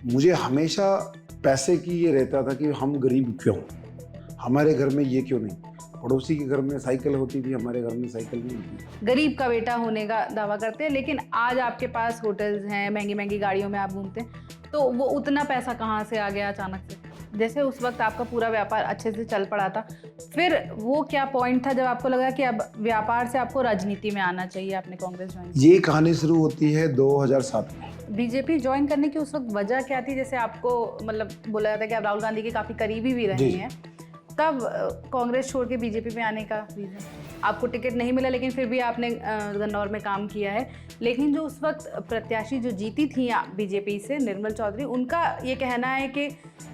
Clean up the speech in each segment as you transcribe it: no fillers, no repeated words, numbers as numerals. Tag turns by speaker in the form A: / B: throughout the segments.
A: मुझे हमेशा पैसे की ये रहता था कि हम गरीब क्यों, हमारे घर में ये क्यों नहीं। पड़ोसी के घर में साइकिल होती थी, हमारे घर में साइकिल नहीं होती।
B: गरीब का बेटा होने का दावा करते हैं, लेकिन आज आपके पास होटल्स हैं, महंगी महंगी गाड़ियों में आप घूमते हैं, तो वो उतना पैसा कहाँ से आ गया अचानक से? जैसे उस वक्त आपका पूरा व्यापार अच्छे से चल पड़ा था, फिर वो क्या पॉइंट था जब आपको लगा कि अब व्यापार से आपको राजनीति में आना चाहिए, आपने कांग्रेस ज्वाइन?
A: ये कहानी शुरू होती है 2007 में।
B: बीजेपी ज्वाइन करने की उस वक्त वजह क्या थी? जैसे आपको मतलब बोला जाता है कि आप राहुल गांधी के काफी करीबी भी रहे हैं, तब कांग्रेस छोड़ के बीजेपी में आने का रीजन? आपको टिकट नहीं मिला, लेकिन फिर भी आपने गन्नौर में काम किया है। लेकिन जो उस वक्त प्रत्याशी जो जीती थी बीजेपी से, निर्मल चौधरी, उनका ये कहना है कि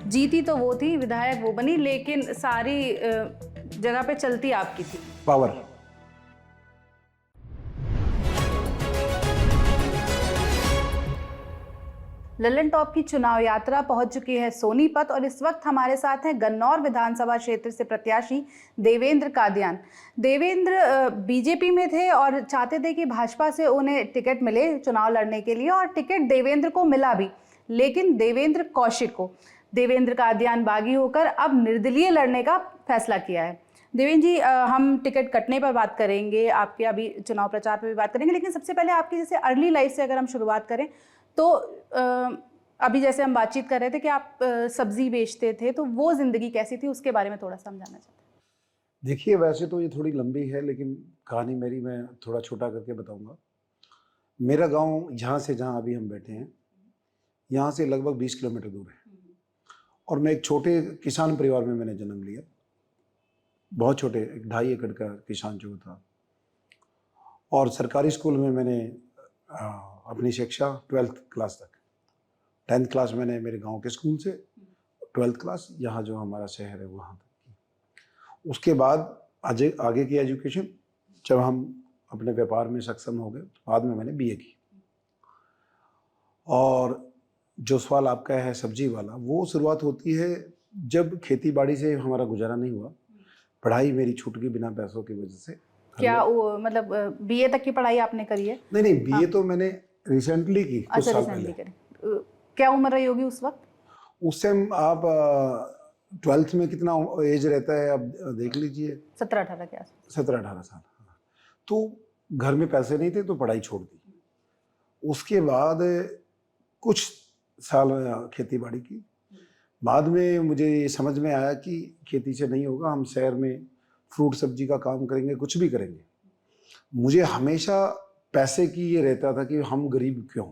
B: जीती तो वो थी, विधायक वो बनी, लेकिन सारी जगह पे चलती आपकी थी
A: पावर।
B: लल्लन टॉप की चुनाव यात्रा पहुंच चुकी है सोनीपत, और इस वक्त हमारे साथ हैं गन्नौर विधानसभा क्षेत्र से प्रत्याशी देवेंद्र कादियान। देवेंद्र बीजेपी में थे और चाहते थे कि भाजपा से उन्हें टिकट मिले चुनाव लड़ने के लिए, और टिकट देवेंद्र को मिला भी, लेकिन देवेंद्र कौशिक को। देवेंद्र कादियान बागी होकर अब निर्दलीय लड़ने का फैसला किया है। देवेंद्र जी, हम टिकट कटने पर बात करेंगे, आपके अभी चुनाव प्रचार पर भी बात करेंगे, लेकिन सबसे पहले आपकी जैसे अर्ली लाइफ से अगर हम शुरुआत करें तो अभी जैसे हम बातचीत कर रहे थे कि आप सब्जी बेचते थे, तो वो जिंदगी कैसी थी, उसके बारे में थोड़ा समझाना चाहते हैं।
A: देखिए, वैसे तो ये थोड़ी लंबी है, लेकिन कहानी मेरी मैं थोड़ा छोटा करके बताऊंगा। मेरा गांव यहाँ से, जहाँ अभी हम बैठे हैं, यहाँ से लगभग 20 किलोमीटर दूर है, और मैं एक छोटे किसान परिवार में मैंने जन्म लिया। बहुत छोटे, 2.5 एकड़ का किसान जो था, और सरकारी स्कूल में मैंने अपनी शिक्षा 12th क्लास तक। 10th क्लास मैंने मेरे गांव के स्कूल से, 12th क्लास यहाँ जो हमारा शहर है वहाँ तक की। उसके बाद आगे की एजुकेशन जब हम अपने व्यापार में सक्षम हो गए, तो बाद में मैंने बीए की। और जो सवाल आपका है सब्जी वाला, वो शुरुआत होती है जब खेती बाड़ी से हमारा गुजारा नहीं हुआ, पढ़ाई मेरी छूट गई बिना पैसों की वजह से।
B: क्या वो मतलब बीए तक की पढ़ाई आपने करी है?
A: नहीं, बीए तो मैंने रिसेंटली की, कुछ साल पहले।
B: क्या उम्र रही होगी उस वक्त?
A: उस टाइम आप 12th में कितना एज रहता है, आप देख लीजिए,
B: 17-18 के आसपास।
A: 17-18 साल। तो घर में पैसे नहीं थे तो पढ़ाई छोड़ दी। उसके बाद कुछ साल खेती बाड़ी की। बाद में मुझे ये समझ में आया कि खेती से नहीं होगा, हम शहर में फ्रूट सब्जी का काम करेंगे, कुछ भी करेंगे। मुझे हमेशा पैसे की ये रहता था कि हम गरीब क्यों,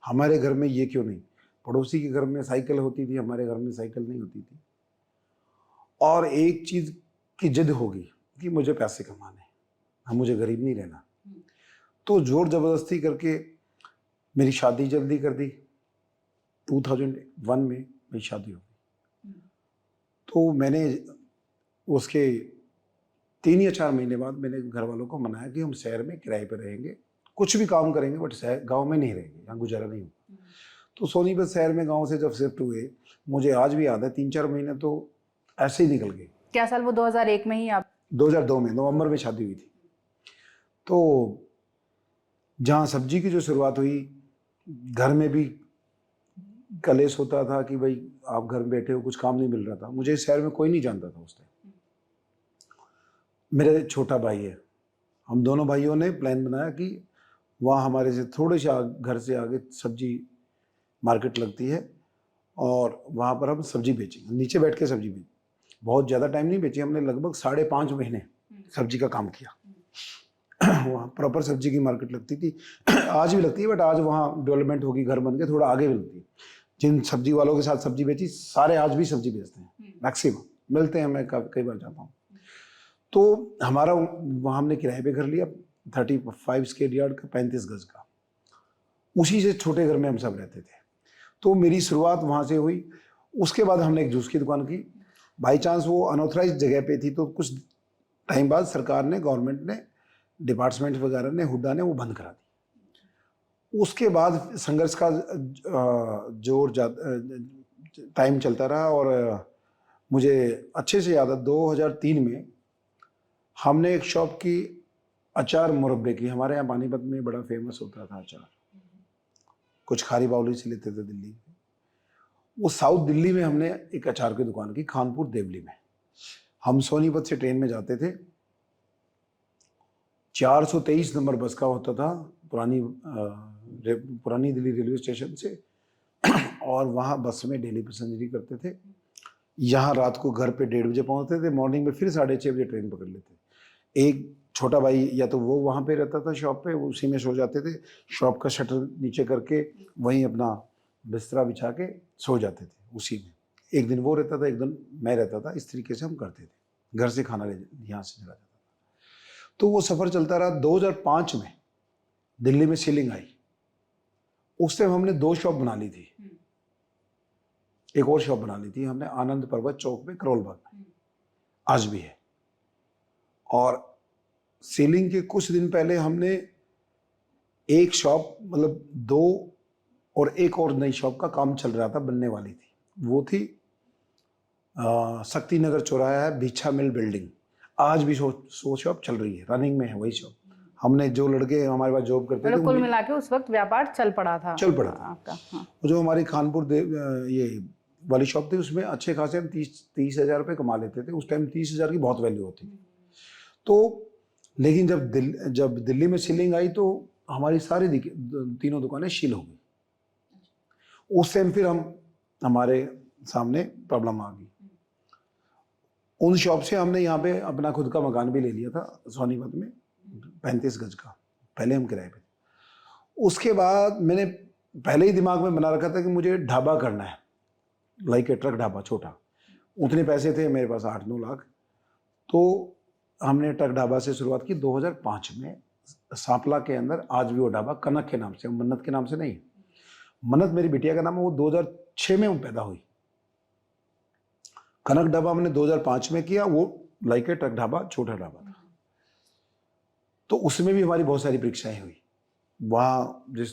A: हमारे घर में ये क्यों नहीं। पड़ोसी के घर में साइकिल होती थी, हमारे घर में साइकिल नहीं होती थी। और एक चीज़ की जिद होगी कि मुझे पैसे कमाने, हम मुझे गरीब नहीं रहना। तो जोर ज़बरदस्ती करके मेरी शादी जल्दी कर दी। 2001 में मेरी शादी हो गई। तो मैंने उसके 3 या 4 महीने बाद मैंने घर वालों को मनाया कि हम शहर में किराए पर रहेंगे, कुछ भी काम करेंगे, बट गांव में नहीं रहेंगे, यहाँ गुजारा नहीं होगा। तो सोनीपत शहर में गांव से जब शिफ्ट हुए, मुझे आज भी याद है 3-4 महीने तो ऐसे ही निकल गए।
B: क्या साल वो? 2001 में ही आप?
A: 2002 में नवंबर में शादी हुई थी। तो जहाँ सब्जी की जो शुरुआत हुई, घर में भी कलेश होता था कि भाई आप घर में बैठे हो, कुछ काम नहीं मिल रहा था। मुझे शहर में कोई नहीं जानता था उस टाइम। मेरा छोटा भाई है, हम दोनों भाइयों ने प्लान बनाया कि वहाँ हमारे से थोड़े से घर से आगे सब्जी मार्केट लगती है, और वहाँ पर हम सब्जी बेचेंगे, नीचे बैठ के सब्जी बेचेंगे। बहुत ज़्यादा टाइम नहीं बेची हमने, लगभग 5.5 महीने सब्जी का काम किया। वहाँ प्रॉपर सब्जी की मार्केट लगती थी, आज भी लगती है, बट आज वहाँ डेवलपमेंट होगी, घर बन के थोड़ा आगे भी लगती है। जिन सब्जी वालों के साथ सब्जी बेची, सारे आज भी सब्जी बेचते हैं, मैक्सिमम मिलते हैं, मैं कई बार जाता हूँ। तो हमारा वहाँ हमने किराए पे घर लिया, 35 स्क्वायर यार्ड का, 35 गज का। उसी से छोटे घर में हम सब रहते थे। तो मेरी शुरुआत वहाँ से हुई। उसके बाद हमने एक जूस की दुकान की। बाई चांस वो अनऑथराइज जगह पे थी, तो कुछ टाइम बाद सरकार ने, गवर्नमेंट ने, डिपार्टमेंट वगैरह ने, हुड्डा ने वो बंद करा दी। उसके बाद संघर्ष का जोर टाइम चलता रहा, और मुझे अच्छे से याद है 2003 में हमने एक शॉप की अचार मुरब्बे की। हमारे यहाँ पानीपत में बड़ा फेमस होता था अचार, कुछ खारी बावली से लेते थे दिल्ली। वो साउथ दिल्ली में हमने एक अचार की दुकान की, खानपुर देवली में। हम सोनीपत से ट्रेन में जाते थे, 423 नंबर बस का होता था पुरानी दिल्ली रेलवे स्टेशन से, और वहाँ बस में डेली पैसेंजरी करते थे। यहाँ रात को घर पे 1:30 बजे पहुँचते थे, मॉर्निंग में फिर 6:30 बजे ट्रेन पकड़ लेते। एक छोटा भाई या तो वो वहाँ पे रहता था शॉप पे, वो उसी में सो जाते थे, शॉप का शटर नीचे करके वहीं अपना बिस्तरा बिछा के सो जाते थे उसी में। एक दिन वो रहता था, एक दिन मैं रहता था, इस तरीके से हम करते थे। घर से खाना यहाँ से चला जाता था। तो वो सफ़र चलता रहा। 2005 में दिल्ली में सीलिंग आई, उस टाइम हमने 2 शॉप बना ली थी। एक और शॉप बना ली थी हमने आनंद पर्वत चौक में, करोल बाग में, आज भी है। और सीलिंग के कुछ दिन पहले हमने एक शॉप, मतलब 2 और एक और नई शॉप का काम चल रहा था, बनने वाली थी। वो थी शक्ति नगर चौराहा है, भीछा मिल बिल्डिंग। आज भी सो शॉप चल रही है, रनिंग में है वही शॉप। हमने जो लड़के हमारे पास जॉब करते थे,
B: कुल मिला के उस वक्त व्यापार चल पड़ा था आपका। हाँ।
A: जो हमारी खानपुर ये वाली शॉप थी, उसमें अच्छे खासे हम 30 हज़ार रुपये कमा लेते थे। उस टाइम 30 हज़ार की बहुत वैल्यू होती थी। तो लेकिन जब दिल्ली में सीलिंग आई तो हमारी सारी तीनों दुकानें सील हो गई। उस टाइम फिर हमारे सामने प्रॉब्लम आ गई। उन शॉप से हमने यहाँ पे अपना खुद का मकान भी ले लिया था सोनीपत में, 35 गज का। पहले हम किराए पे थे। उसके बाद मैंने पहले ही दिमाग में बना रखा था कि मुझे ढाबा करना है, लाइक ए ट्रक ढाबा, छोटा। उतने पैसे थे मेरे पास, 8-9 लाख। तो हमने ट्रक ढाबा से शुरुआत की 2005 में सांपला के अंदर। आज भी वो ढाबा कनक के नाम से, मन्नत के नाम से नहीं। मन्नत मेरी बिटिया का नाम है, वो 2006 में वो पैदा हुई। कनक ढाबा हमने 2005 में किया, वो लाइक ए ट्रक ढाबा, छोटा ढाबा था। तो उसमें भी हमारी बहुत सारी परीक्षाएं हुई। वहाँ जिस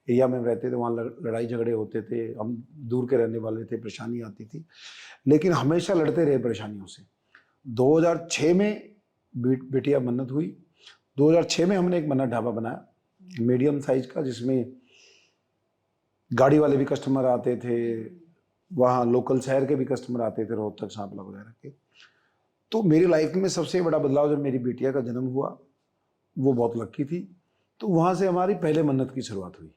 A: एरिया में रहते थे वहाँ लड़ाई झगड़े होते थे, हम दूर के रहने वाले थे, परेशानी आती थी, लेकिन हमेशा लड़ते रहे परेशानियों से। 2006 में बिटिया मन्नत हुई। 2006 में हमने एक मन्नत ढाबा बनाया, मीडियम साइज का, जिसमें गाड़ी वाले भी कस्टमर आते थे, वहाँ लोकल शहर के भी कस्टमर आते थे, रोहतक, सांपला वगैरह के। तो मेरी लाइफ में सबसे बड़ा बदलाव जब मेरी बिटिया का जन्म हुआ, वो बहुत लकी थी। तो वहाँ से हमारी पहले मन्नत की शुरुआत हुई।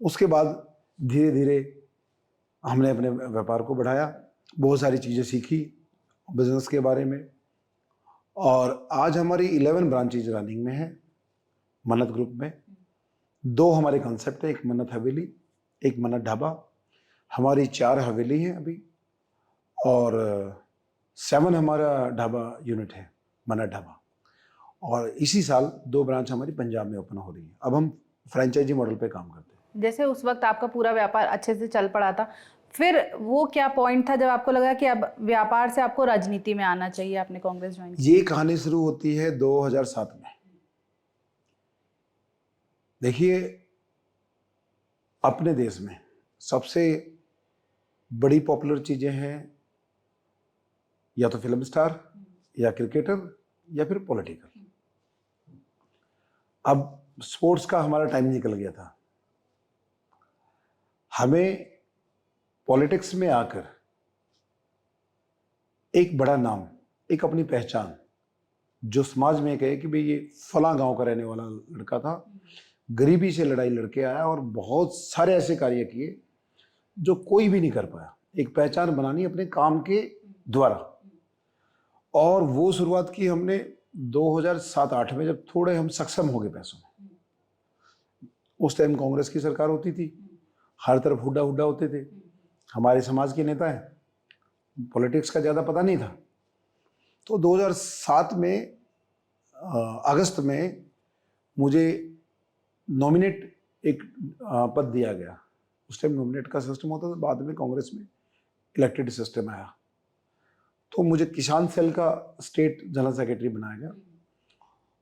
A: उसके बाद धीरे धीरे हमने अपने व्यापार को बढ़ाया, बहुत सारी चीज़ें सीखी बिजनेस के बारे में, और आज हमारी 11 ब्रांचेज रनिंग में है मन्नत ग्रुप में। 2 हमारे कॉन्सेप्ट है, एक मन्नत हवेली, एक मन्नत ढाबा। हमारी 4 हवेली हैं अभी, और 7 हमारा ढाबा यूनिट है, मन्नत ढाबा। और इसी साल 2 ब्रांच हमारी पंजाब में ओपन हो रही है। अब हम फ्रेंचाइजी मॉडल पे काम करते हैं।
B: जैसे उस वक्त आपका पूरा व्यापार अच्छे से चल पड़ा था, फिर वो क्या पॉइंट था जब आपको लगा कि अब व्यापार से आपको राजनीति में आना चाहिए, आपने कांग्रेस ज्वाइन की?
A: ये कहानी शुरू होती है 2007 में। देखिए, अपने देश में सबसे बड़ी पॉपुलर चीजें हैं या तो फिल्म स्टार, या क्रिकेटर, या फिर पॉलिटिकल। अब स्पोर्ट्स का हमारा टाइम निकल गया था। हमें पॉलिटिक्स में आकर एक बड़ा नाम, एक अपनी पहचान, जो समाज में कहे कि भाई ये फला गांव का रहने वाला लड़का था, गरीबी से लड़ाई लड़के आया और बहुत सारे ऐसे कार्य किए जो कोई भी नहीं कर पाया। एक पहचान बनानी अपने काम के द्वारा। और वो शुरुआत की हमने 2007-8 में, जब थोड़े हम सक्षम हो गए पैसों में। उस टाइम कांग्रेस की सरकार होती थी, हर तरफ हुड्डा हुड्डा होते थे। हमारे समाज के नेता हैं, पॉलिटिक्स का ज़्यादा पता नहीं था। तो 2007 में अगस्त में मुझे नॉमिनेट एक पद दिया गया। उस टाइम नॉमिनेट का सिस्टम होता था, बाद में कांग्रेस में इलेक्टेड सिस्टम आया। तो मुझे किसान सेल का स्टेट जनरल सेक्रेटरी बनाया गया।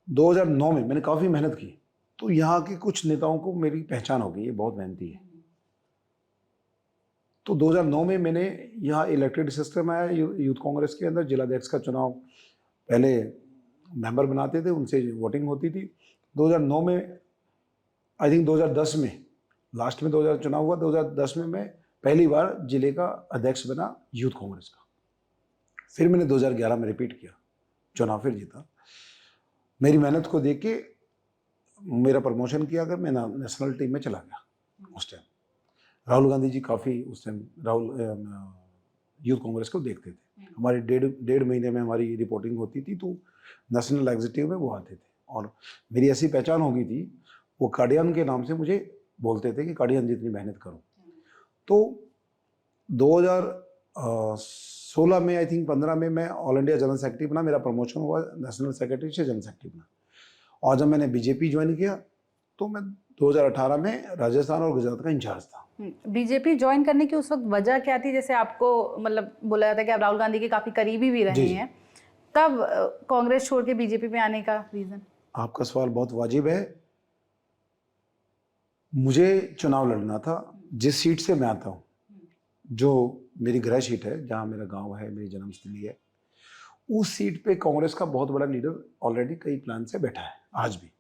A: 2009 में मैंने काफ़ी मेहनत की, तो यहाँ के कुछ नेताओं को मेरी पहचान हो गई, ये बहुत मेहनती है। तो 2009 में मैंने यहाँ इलेक्टेड सिस्टम आया यूथ कांग्रेस के अंदर। जिलाध्यक्ष का चुनाव पहले मेंबर बनाते थे, उनसे वोटिंग होती थी। 2009 में, आई थिंक 2010 में, लास्ट में 2000 चुनाव हुआ, 2010 में मैं पहली बार जिले का अध्यक्ष बना यूथ कांग्रेस का। फिर मैंने 2011 में रिपीट किया, चुनाव फिर जीता। मेरी मेहनत को देख के मेरा प्रमोशन किया कर, मैं नेशनल टीम में चला गया। उस टाइम राहुल गांधी जी काफ़ी उस टाइम यूथ कांग्रेस को देखते थे। हमारी डेढ़ महीने में हमारी रिपोर्टिंग होती थी, तो नेशनल एग्जीक्यूटिव में वो आते थे और मेरी ऐसी पहचान हो गई थी, वो काडियान के नाम से मुझे बोलते थे कि काडियान जितनी मेहनत करो। तो 2016 में आई थिंक 15 में मैं ऑल इंडिया जनरल सेक्रेटरी बना। मेरा प्रमोशन हुआ नेशनल सेक्रेटरी से जनरल सेक्रेटरी बना। और जब मैंने बीजेपी ज्वाइन किया तो मैं 2018 में राजस्थान और गुजरात का इंचार्ज था।
B: बीजेपी ज्वाइन करने की उस वक्त वजह क्या थी? जैसे आपको मतलब बोला जाता है कि आप राहुल गांधी के काफी करीबी भी रहे हैं, कब कांग्रेस छोड़ के बीजेपी में आने का रीजन?
A: आपका सवाल बहुत वाजिब है। मुझे चुनाव लड़ना था जिस सीट से मैं आता हूँ, जो मेरी गृह सीट है, जहाँ मेरा गांव है, मेरी जन्मस्थली है, उस सीट पे कांग्रेस का बहुत बड़ा लीडर ऑलरेडी कई प्लान से बैठा है आज भी।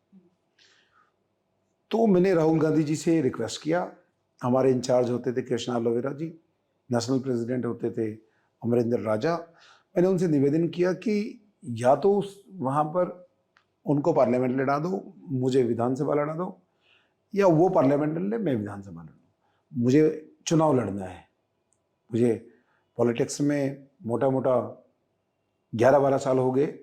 A: तो मैंने राहुल गांधी जी से रिक्वेस्ट किया। हमारे इंचार्ज होते थे कृष्णा लोवेरा जी, नेशनल प्रेसिडेंट होते थे अमरिंदर राजा। मैंने उनसे निवेदन किया कि या तो वहाँ पर उनको पार्लियामेंट लड़ा दो, मुझे विधानसभा लड़ा दो, या वो पार्लियामेंट लड़े, मैं विधानसभा लड़ूँ। मुझे चुनाव लड़ना है। मुझे पॉलिटिक्स में मोटा मोटा 11-12 साल हो गए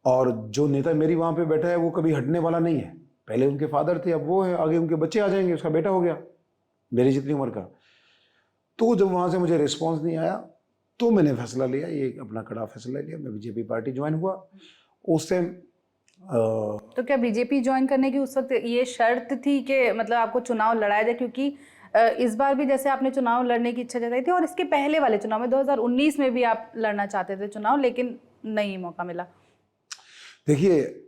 A: और जो नेता मेरी वहाँ पे बैठा है वो कभी हटने वाला नहीं है। पहले उनके फादर थे, अब वो है, आगे उनके बच्चे आ जाएंगे, उसका बेटा हो गया मेरी जितनी उम्र का। तो जब वहाँ से मुझे रिस्पॉन्स नहीं आया तो मैंने फैसला लिया, ये अपना कड़ा फैसला लिया, मैं बीजेपी पार्टी ज्वाइन हुआ। उस टाइम
B: तो क्या बीजेपी ज्वाइन करने की उस वक्त ये शर्त थी कि मतलब आपको चुनाव लड़ाया जाए? क्योंकि इस बार भी जैसे आपने चुनाव लड़ने की इच्छा जताई थी और इसके पहले वाले चुनाव में 2019 में भी आप लड़ना चाहते थे चुनाव, लेकिन नहीं मौका मिला।
A: देखिए,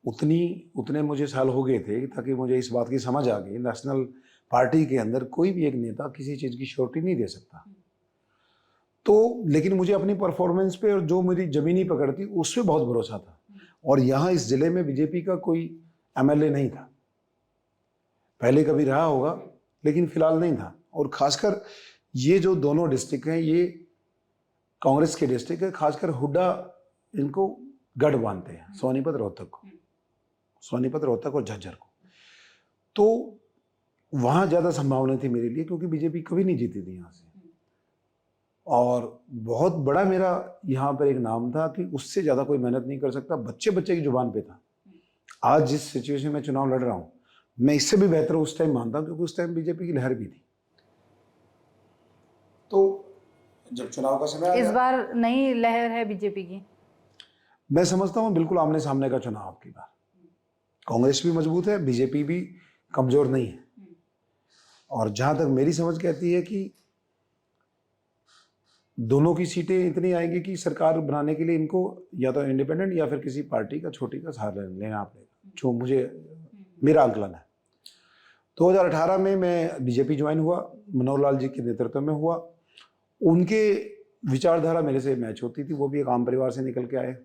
A: उतने मुझे साल हो गए थे ताकि मुझे इस बात की समझ आ गई, नेशनल पार्टी के अंदर कोई भी एक नेता किसी चीज़ की श्योरिटी नहीं दे सकता। तो लेकिन मुझे अपनी परफॉर्मेंस पे और जो मेरी जमीनी पकड़ थी उस पर बहुत भरोसा था। और यहाँ इस जिले में बीजेपी का कोई एमएलए नहीं था। पहले कभी रहा होगा लेकिन फिलहाल नहीं था। और खासकर ये जो दोनों डिस्ट्रिक्ट हैं, ये कांग्रेस के डिस्ट्रिक्ट है। खासकर हुड्डा इनको गढ़ बांधते हैं, सोनीपत रोहतक और झज्जर को। तो वहाँ ज़्यादा संभावना थी मेरे लिए, क्योंकि बीजेपी कभी नहीं जीती थी यहाँ से। और बहुत बड़ा मेरा यहाँ पर एक नाम था कि उससे ज़्यादा कोई मेहनत नहीं कर सकता, बच्चे की जुबान पे था। आज जिस सिचुएशन में चुनाव लड़ रहा हूँ, मैं इससे भी बेहतर उस टाइम मानता हूँ, क्योंकि उस टाइम बीजेपी की लहर भी थी। तो जब चुनाव का समय
B: इस बार नई लहर है बीजेपी की।
A: मैं समझता हूँ बिल्कुल आमने सामने का चुनाव आपकी बार। कांग्रेस भी मजबूत है, बीजेपी भी कमजोर नहीं है। और जहां तक मेरी समझ कहती है कि दोनों की सीटें इतनी आएंगी कि सरकार बनाने के लिए इनको या तो इंडिपेंडेंट या फिर किसी पार्टी का छोटी का सहारा लेना पड़ेगा, जो मुझे मेरा आंकलन है। 2018 में मैं बीजेपी ज्वाइन हुआ, मनोहर लाल जी के नेतृत्व में हुआ। उनके विचारधारा मेरे से मैच होती थी, वो भी एक आम परिवार से निकल के आए।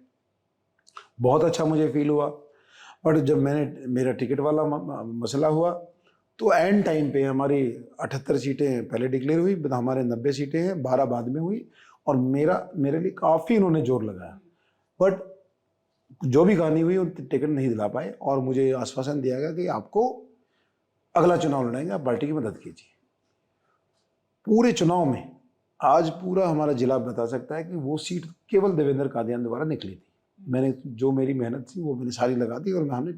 A: बहुत अच्छा मुझे फील हुआ। बट जब मेरा टिकट वाला मसला हुआ तो एंड टाइम पे हमारी 78 सीटें पहले डिक्लेयर हुई, हमारे 90 सीटें हैं, 12 बाद में हुई। और मेरे लिए काफ़ी इन्होंने जोर लगाया, बट जो भी कहानी हुई टिकट नहीं दिला पाए। और मुझे आश्वासन दिया गया कि आपको अगला चुनाव लड़ेंगे, आप पार्टी की मदद कीजिए। पूरे चुनाव में आज पूरा हमारा जिला बता सकता है कि वो सीट केवल देवेंद्र कादियान द्वारा निकली थी। मैंने जो मेरी मेहनत थी वो मैंने सारी लगा दी और हमने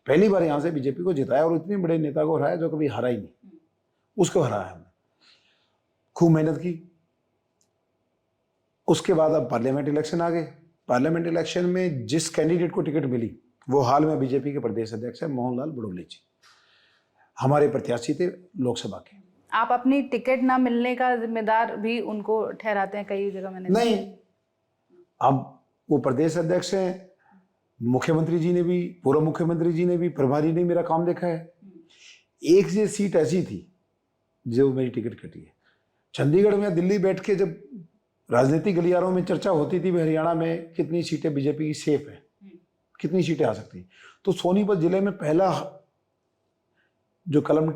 A: पहली बार यहाँ से बीजेपी को जिताया। और इतने बड़े नेता को हराया जो कभी हरा ही नहीं, उसको हराया हमने। खूब मेहनत की। उसके बाद अब पार्लियामेंट इलेक्शन आ गए। पार्लियामेंट इलेक्शन में जिस कैंडिडेट को टिकट मिली वो हाल में बीजेपी के प्रदेश अध्यक्ष है मोहनलाल बड़ोले जी, हमारे प्रत्याशी थे लोकसभा के।
B: आप अपनी टिकट ना मिलने का जिम्मेदार भी उनको ठहराते हैं कई जगह मैंने?
A: नहीं, अब वो प्रदेश अध्यक्ष हैं, मुख्यमंत्री जी ने भी, पूर्व मुख्यमंत्री जी ने भी, प्रभारी ने मेरा काम देखा है। एक ये सीट ऐसी थी जो मेरी टिकट कटी है। चंडीगढ़ में दिल्ली बैठ के जब राजनीतिक गलियारों में चर्चा होती थी हरियाणा में कितनी सीटें बीजेपी की सेफ है, कितनी सीटें आ सकती, तो सोनीपत जिले में पहला जो कलम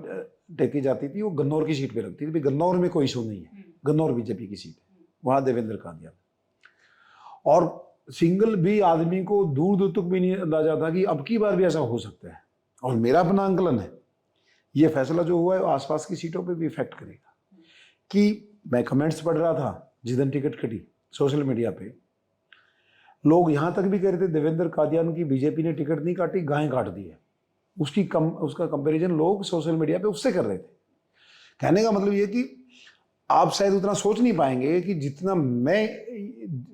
A: टेकी जाती थी वो गन्नौर की सीट पे लगती थी, भाई गन्नौर में कोई इशू नहीं है, गन्नौर बीजेपी की सीट है, वहाँ देवेंद्र कादियान। और सिंगल भी आदमी को दूर दूर तक भी नहीं अंदाजा था कि अब की बार भी ऐसा हो सकता है। और मेरा अपना आंकलन है, ये फैसला जो हुआ है वो आसपास की सीटों पे भी इफेक्ट करेगा। कि मैं कमेंट्स पढ़ रहा था जिस दिन टिकट कटी सोशल मीडिया पे, लोग यहाँ तक भी कह रहे थे देवेंद्र कादियान की बीजेपी ने टिकट नहीं काटी, गायें काट दी है। उसका कंपैरिजन लोग सोशल मीडिया पे उससे कर रहे थे। कहने का मतलब ये कि आप शायद उतना सोच नहीं पाएंगे कि जितना मैं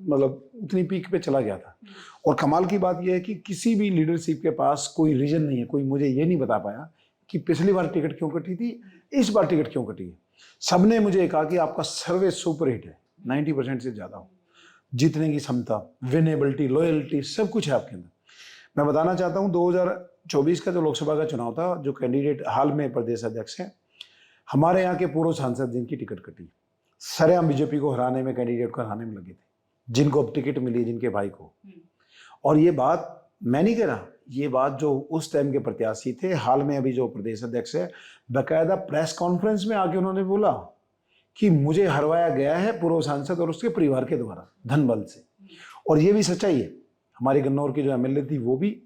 A: मतलब उतनी पीक पे चला गया था। और कमाल की बात यह है कि किसी भी लीडरशिप के पास कोई रीजन नहीं है, कोई मुझे ये नहीं बता पाया कि पिछली बार टिकट क्यों कटी थी, इस बार टिकट क्यों कटी है। सबने मुझे कहा कि आपका सर्विस सुपर हिट है, 90% से ज़्यादा हो, जीतने की क्षमता, विनेबिलिटी, लॉयल्टी, सब कुछ है आपके अंदर। मैं बताना चाहता हूँ 2024 का जो लोकसभा का चुनाव था, जो कैंडिडेट हाल में प्रदेश अध्यक्ष हैं, हमारे यहाँ के पूर्व सांसद जिनकी टिकट कटी, सरेआम बीजेपी को हराने में, कैंडिडेट को हराने में लगे थे, जिनको अब टिकट मिली, जिनके भाई को। और ये बात मैं नहीं कह रहा, ये बात जो उस टाइम के प्रत्याशी थे, हाल में अभी जो प्रदेश अध्यक्ष है, बाकायदा प्रेस कॉन्फ्रेंस में आके उन्होंने बोला कि मुझे हरवाया गया है पूर्व सांसद और उसके परिवार के द्वारा धन बल से। और ये भी सच्चाई है। हमारी गन्नौर की जो एमएलए थी वो भी,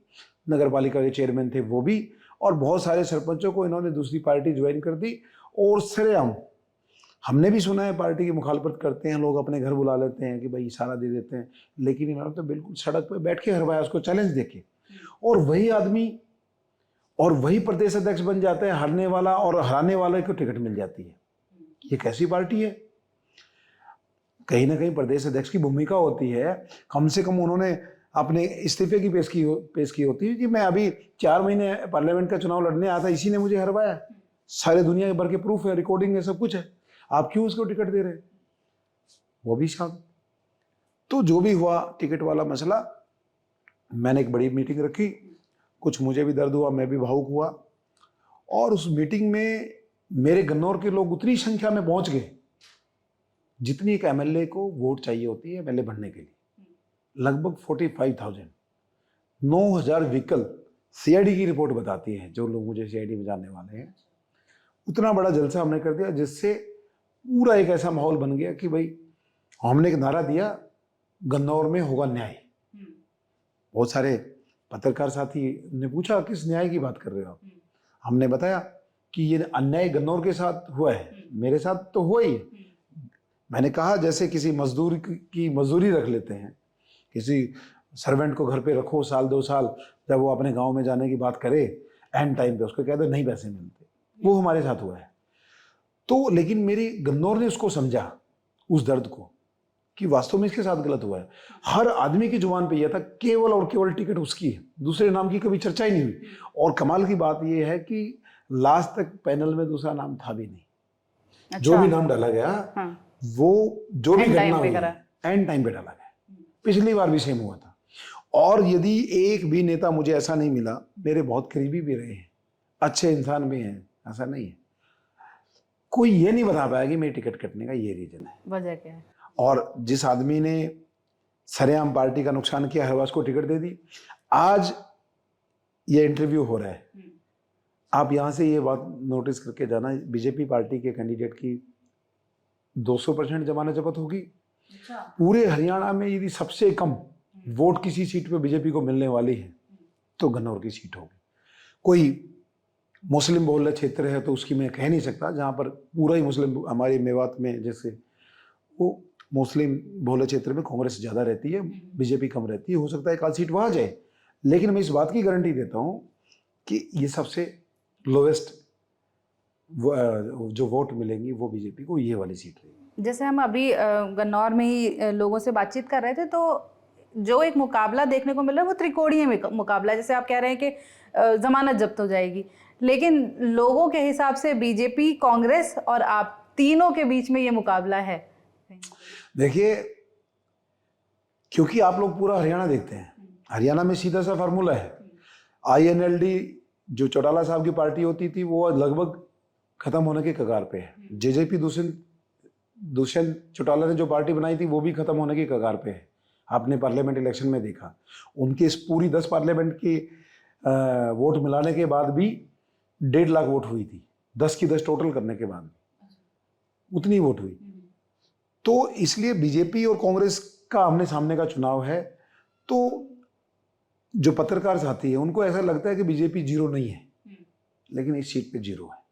A: नगर पालिका के चेयरमैन थे वो भी, और बहुत सारे सरपंचों को इन्होंने दूसरी पार्टी ज्वाइन कर दी। और सरेआम हमने भी सुना है पार्टी की मुखालफत करते हैं लोग, अपने घर बुला लेते हैं कि भाई इशारा दे देते हैं, लेकिन इन्होंने तो बिल्कुल सड़क पर बैठ के हरवाया, उसको चैलेंज देके। और वही आदमी और वही प्रदेश अध्यक्ष बन जाता है, हारने वाला, और हराने वाले को टिकट मिल जाती है। ये कैसी पार्टी है? कहीं ना कहीं प्रदेश अध्यक्ष की भूमिका होती है, कम से कम उन्होंने अपने इस्तीफे की पेश की होती है कि मैं अभी 4 महीने पार्लियामेंट का चुनाव लड़ने आया था, इसी ने मुझे हरवाया, सारे दुनिया भर के प्रूफ है, रिकॉर्डिंग है, सब कुछ है, आप क्यों उसको टिकट दे रहे हैं? वो भी शामिल। तो जो भी हुआ टिकट वाला मसला, मैंने एक बड़ी मीटिंग रखी, कुछ मुझे भी दर्द हुआ, मैं भी भावुक हुआ। और उस मीटिंग में मेरे गन्नौर के लोग उतनी संख्या में पहुंच गए जितनी एक एमएलए को वोट चाहिए होती है एमएलए बनने के लिए, लगभग 45,000, 9,000 व्हीकल। सीआईडी की रिपोर्ट बताती है, जो लोग मुझे सीआईडी में जानने वाले हैं, उतना बड़ा जलसा हमने कर दिया, जिससे पूरा एक ऐसा माहौल बन गया कि भाई हमने एक नारा दिया, गन्नौर में होगा न्याय। बहुत सारे पत्रकार साथी ने पूछा किस न्याय की बात कर रहे हो आप? हमने बताया कि ये अन्याय गन्नौर के साथ हुआ है, मेरे साथ तो हुआ ही। मैंने कहा जैसे किसी मजदूर की मजदूरी रख लेते हैं, किसी सर्वेंट को घर पे रखो 1-2 साल, जब वो अपने गांव में जाने की बात करे, एंड टाइम पे उसको कह दो नहीं पैसे मिलते, वो हमारे साथ हुआ है। तो लेकिन मेरी गन्नौर ने उसको समझा, उस दर्द को, कि वास्तव में इसके साथ गलत हुआ है। हर आदमी की जुबान पे यह था केवल और केवल टिकट उसकी है, दूसरे नाम की कभी चर्चा ही नहीं हुई। और कमाल की बात यह है कि लास्ट तक पैनल में दूसरा नाम था भी नहीं। अच्छा। जो भी नाम डाला गया, हाँ। वो जो भी घटना हुई एंड टाइम पे डाला गया। पिछली बार भी सेम हुआ था। और यदि एक भी नेता मुझे ऐसा नहीं मिला, मेरे बहुत करीबी भी रहे हैं, अच्छे इंसान भी हैं, ऐसा नहीं है, कोई ये नहीं बता पाया कि मेरी टिकट कटने का ये रीजन है, वजह क्या है। और जिस आदमी ने सरेआम पार्टी का नुकसान किया, हरवास को टिकट दे दी। आज ये इंटरव्यू हो रहा है, आप यहाँ से ये बात नोटिस करके जाना, बीजेपी पार्टी के कैंडिडेट की 200% जमानत जब्त होगी। पूरे हरियाणा में यदि सबसे कम वोट किसी सीट पे बीजेपी को मिलने वाली है तो गन्नौर की सीट होगी। कोई मुस्लिम बहुल्य क्षेत्र है तो उसकी मैं कह नहीं सकता, जहाँ पर पूरा ही मुस्लिम, हमारे मेवात में जैसे वो मुस्लिम बहुल्य क्षेत्र में कांग्रेस ज़्यादा रहती है, बीजेपी कम रहती है, हो सकता है एक आध सीट वहाँ जाए। लेकिन मैं इस बात की गारंटी देता हूँ कि ये सबसे लोवेस्ट जो वोट मिलेंगी वो बीजेपी को ये वाली सीट रहेगी। जैसे हम अभी गन्नौर में ही लोगों से बातचीत कर रहे थे, तो जो एक मुकाबला देखने को मिल रहा है वो त्रिकोणीय मुकाबला, जैसे आप कह रहे हैं कि जमानत जब्त हो जाएगी, लेकिन लोगों के हिसाब से बीजेपी, कांग्रेस और आप तीनों के बीच में ये मुकाबला है। देखिए, क्योंकि आप लोग पूरा हरियाणा देखते हैं, हरियाणा में सीधा सा फार्मूला है। INLD जो चौटाला साहब की पार्टी होती थी वो लगभग खत्म होने के कगार पे है। JJP दुष्यंत चौटाला ने जो पार्टी बनाई थी वो भी खत्म होने के कगार पे है। आपने पार्लियामेंट इलेक्शन में देखा, उनकी इस पूरी 10 पार्लियामेंट की वोट मिलाने के बाद भी 1.5 लाख वोट हुई थी 10 की 10 टोटल करने के बाद उतनी वोट हुई। तो इसलिए बीजेपी और कांग्रेस का आमने सामने का चुनाव है, तो जो पत्रकार साथी है उनको ऐसा लगता है कि बीजेपी जीरो नहीं है, लेकिन इस सीट पे जीरो है।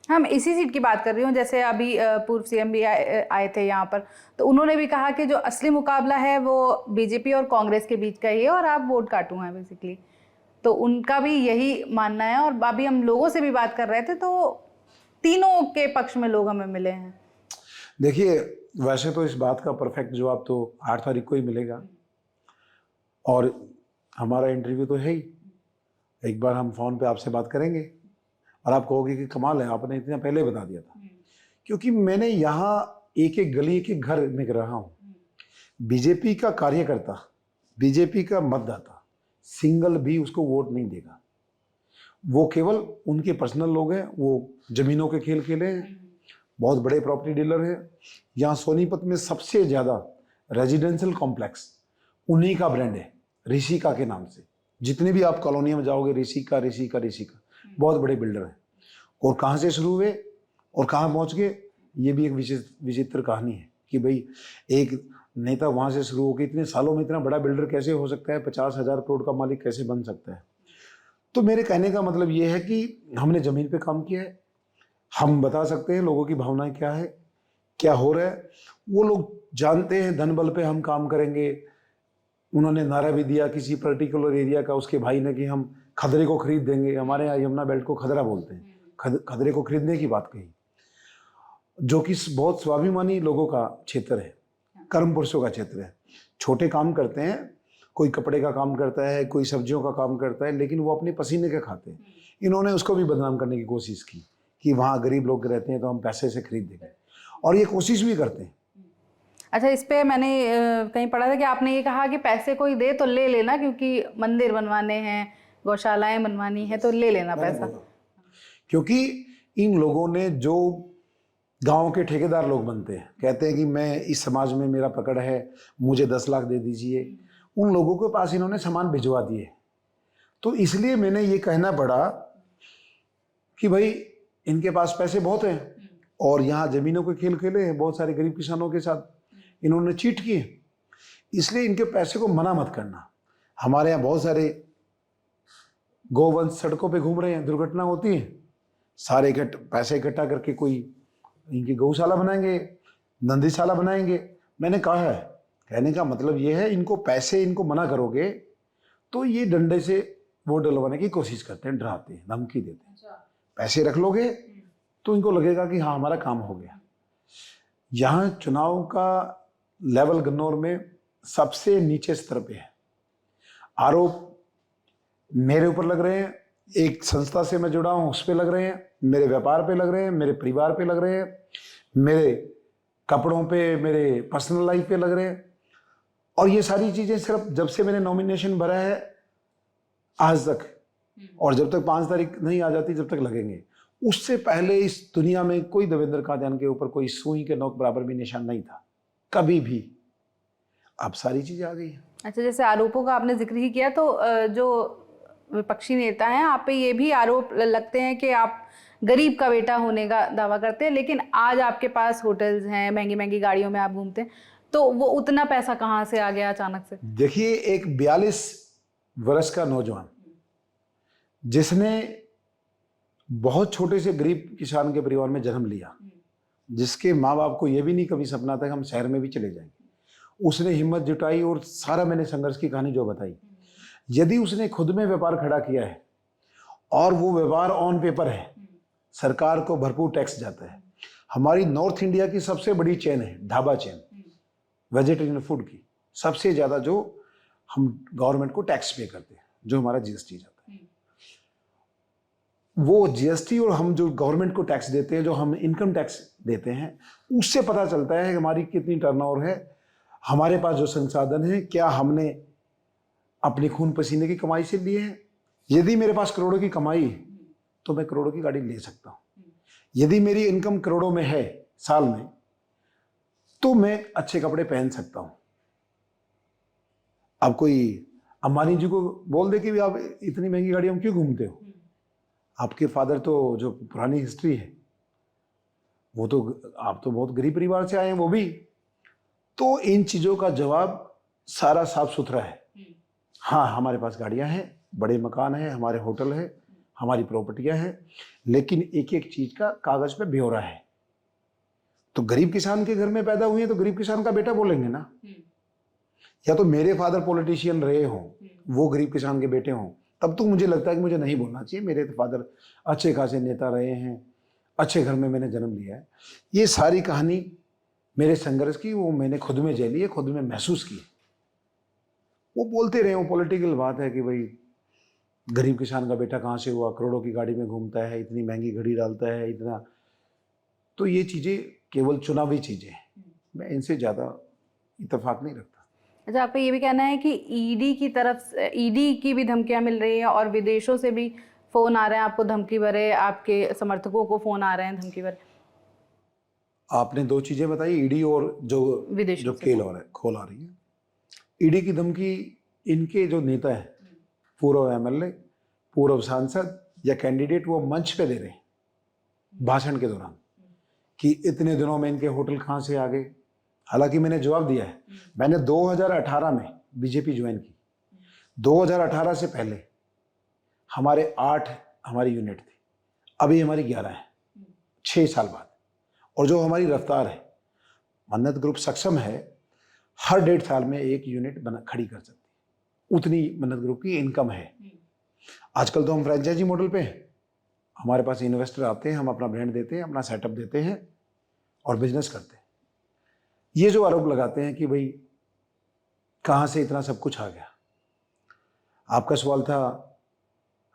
B: हम इसी सीट की बात कर रही हूँ। जैसे अभी पूर्व सीएम भी आए थे यहाँ पर, तो उन्होंने भी कहा कि जो असली मुकाबला है वो बीजेपी और कांग्रेस के बीच का ही है और आप वोट काटू हैं बेसिकली। तो उनका भी यही मानना है। और अभी हम लोगों से भी बात कर रहे थे तो तीनों के पक्ष में लोग हमें मिले हैं।
A: देखिए, वैसे तो इस बात का परफेक्ट जवाब तो 8 तारीख को ही मिलेगा, और हमारा इंटरव्यू तो है ही। एक बार हम फोन पे आपसे बात करेंगे और आप कहोगे कि कमाल है, आपने इतना पहले बता दिया था। क्योंकि मैंने यहाँ एक एक गली एक एक घर में रहा हूँ। बीजेपी का कार्यकर्ता, बीजेपी का मतदाता सिंगल भी उसको वोट नहीं देगा। वो केवल उनके पर्सनल लोग हैं, वो जमीनों के खेल खेले हैं, बहुत बड़े प्रॉपर्टी डीलर हैं। यहाँ सोनीपत में सबसे ज़्यादा रेजिडेंशियल कॉम्प्लेक्स उन्हीं का ब्रांड है, ऋषिका के नाम से। जितने भी आप कॉलोनिया में जाओगे, ऋषिका ऋषिका ऋषिका, बहुत बड़े बिल्डर हैं। और कहाँ से शुरू हुए और कहाँ पहुँच गए, ये भी एक विचित्र कहानी है कि भाई एक नेता वहाँ से शुरू होकर इतने सालों में इतना बड़ा बिल्डर कैसे हो सकता है, 50,000 करोड़ का मालिक कैसे बन सकता है। तो मेरे कहने का मतलब ये है कि हमने ज़मीन पे काम किया है, हम बता सकते हैं लोगों की भावनाएं क्या है, क्या हो रहा है। वो लोग जानते हैं धन बल पे हम काम करेंगे। उन्होंने नारा भी दिया किसी पर्टिकुलर एरिया का, उसके भाई ने, कि हम खदरे को खरीद देंगे। हमारे यहाँ यमुना बेल्ट को खदरा बोलते हैं, खदरे को खरीदने की बात कही, जो कि बहुत स्वाभिमानी लोगों का क्षेत्र है, कर्म पुरुषों का क्षेत्र है। छोटे काम करते हैं, कोई कपड़े का काम करता है, कोई सब्जियों का काम करता है, लेकिन वो अपने पसीने के खाते हैं। इन्होंने उसको भी बदनाम करने की कोशिश की कि वहाँ गरीब लोग रहते हैं तो हम पैसे से खरीद देंगे, और ये कोशिश भी करते हैं।
B: अच्छा, इस पे मैंने कहीं पढ़ा था कि आपने ये कहा कि पैसे कोई दे तो ले लेना, क्योंकि मंदिर बनवाने हैं, गौशालाएं बनवानी है, तो ले लेना पैसा।
A: क्योंकि इन लोगों ने, जो गांव के ठेकेदार लोग बनते हैं, कहते हैं कि मैं इस समाज में मेरा पकड़ है, मुझे 10 लाख दे दीजिए, उन लोगों के पास इन्होंने सामान भिजवा दिए। तो इसलिए मैंने ये कहना पड़ा कि भाई इनके पास पैसे बहुत हैं, और यहाँ जमीनों के खेल खेले हैं बहुत सारे गरीब किसानों के साथ, इन्होंने चीट किए, इसलिए इनके पैसे को मना मत करना। हमारे यहाँ बहुत सारे गोवंश सड़कों पे घूम रहे हैं, दुर्घटना होती है, सारे पैसे इकट्ठा करके कोई इनकी गौशाला बनाएंगे, नंदीशाला बनाएंगे। मैंने कहा है, कहने का मतलब ये है, इनको पैसे इनको मना करोगे तो ये डंडे से वोट डलवाने की कोशिश करते हैं, डराते हैं, धमकी देते हैं। पैसे रख लोगे तो इनको लगेगा कि हाँ हमारा काम हो गया। यहाँ चुनाव का लेवल गन्नौर में सबसे नीचे स्तर पे है। आरोप मेरे ऊपर लग रहे हैं, एक संस्था से मैं जुड़ा हूँ उस पे लग रहे हैं, मेरे व्यापार पे लग रहे हैं, मेरे परिवार पे लग रहे हैं, मेरे कपड़ों पे, मेरे पर्सनल लाइफ पे लग रहे हैं। और ये सारी चीज़ें सिर्फ जब से मैंने नॉमिनेशन भरा है आज तक, और जब तक 5 तारीख नहीं आ जाती जब तक लगेंगे। उससे पहले इस दुनिया में कोई देवेंद्र कादियान के ऊपर कोई सुई के नोक बराबर भी निशान नहीं था, कभी भी। अब सारी चीज़ें आ गई हैं।
B: अच्छा, जैसे आरोपों का आपने जिक्र ही किया, तो जो विपक्षी नेता हैं, आप पे ये भी आरोप लगते हैं कि आप गरीब का बेटा होने का दावा करते हैं, लेकिन आज आपके पास होटल्स हैं, महंगी महंगी गाड़ियों में आप घूमते हैं, तो वो उतना पैसा कहाँ से आ गया अचानक से?
A: देखिए, एक 42 वर्ष का नौजवान जिसने बहुत छोटे से गरीब किसान के परिवार में जन्म लिया, जिसके माँ बाप को यह भी नहीं कभी सपना था कि हम शहर में भी चले जाएंगे, उसने हिम्मत जुटाई और सारा मैंने संघर्ष की कहानी जो बताई। यदि उसने खुद में व्यापार खड़ा किया है और वो व्यापार ऑन पेपर है, सरकार को भरपूर टैक्स जाता है। हमारी नॉर्थ इंडिया की सबसे बड़ी चेन है ढाबा चेन, वेजिटेरियन फूड की, सबसे ज़्यादा जो हम गवर्नमेंट को टैक्स पे करते हैं, जो हमारा जीएसटी जाता है। वो जीएसटी और हम जो गवर्नमेंट को टैक्स देते हैं, जो हम इनकम टैक्स देते हैं, उससे पता चलता है कि हमारी कितनी टर्नओवर है, हमारे पास जो संसाधन है, क्या हमने अपने खून पसीने की कमाई से लिए हैं। यदि मेरे पास करोड़ों की कमाई है तो मैं करोड़ों की गाड़ी ले सकता हूँ। यदि मेरी इनकम करोड़ों में है साल में, तो मैं अच्छे कपड़े पहन सकता हूँ। अब कोई अंबानी जी को बोल दे कि भी आप इतनी महंगी गाड़ियों में क्यों घूमते हो, आपके फादर तो जो पुरानी हिस्ट्री है वो तो, आप तो बहुत गरीब परिवार से आए हैं वो भी, तो इन चीज़ों का जवाब सारा साफ सुथरा है। हाँ, हमारे पास गाड़ियाँ हैं, बड़े मकान हैं, हमारे होटल है, हमारी प्रॉपर्टियाँ हैं, लेकिन एक एक चीज़ का कागज़ पे ब्यौरा है। तो गरीब किसान के घर में पैदा हुए हैं तो गरीब किसान का बेटा बोलेंगे ना, या तो मेरे फादर पॉलिटिशियन रहे हों, वो गरीब किसान के बेटे हों, तब तो मुझे लगता है कि मुझे नहीं बोलना चाहिए। मेरे फादर अच्छे खासे नेता रहे हैं, अच्छे घर में मैंने जन्म लिया है। ये सारी कहानी मेरे संघर्ष की, वो मैंने खुद में झेली है, खुद में महसूस की है। वो बोलते रहे, वो पॉलिटिकल बात है कि भाई गरीब किसान का बेटा कहाँ से हुआ, करोड़ों की गाड़ी में घूमता है, इतनी महंगी घड़ी डालता है, इतना, तो ये चीज़ें केवल चुनावी चीज़ें हैं, मैं इनसे ज़्यादा इत्तेफाक नहीं रखता।
B: अच्छा, आपका ये भी कहना है कि ईडी की तरफ, ईडी की भी धमकियां मिल रही हैं और विदेशों से भी फोन आ रहे हैं आपको धमकी भरे, आपके समर्थकों को फोन आ रहे हैं धमकी भरे?
A: आपने दो चीज़ें बताई, ईडी और जो
B: विदेशों से
A: खेल और खोल आ रही है। ईडी की धमकी इनके जो नेता है, पूर्व एमएलए, पूर्व सांसद या कैंडिडेट, वो मंच पे दे रहे हैं भाषण के दौरान कि इतने दिनों में इनके होटल कहाँ से आ गए। हालांकि मैंने जवाब दिया है, मैंने 2018 में बीजेपी ज्वाइन की। 2018 से पहले हमारे 8 हमारी यूनिट थी, अभी हमारी 11 है, 6 साल बाद। और जो हमारी रफ्तार है, मन्नत ग्रुप सक्षम है हर 1.5 साल में एक यूनिट खड़ी कर सकती है, उतनी मन्नत ग्रुप की इनकम है। आजकल तो हम फ्रेंचाइजी मॉडल पे हैं, हमारे पास इन्वेस्टर आते हैं, हम अपना ब्रांड देते हैं, अपना सेटअप देते हैं और बिजनेस करते हैं। ये जो आरोप लगाते हैं कि भाई कहाँ से इतना सब कुछ आ गया, आपका सवाल था,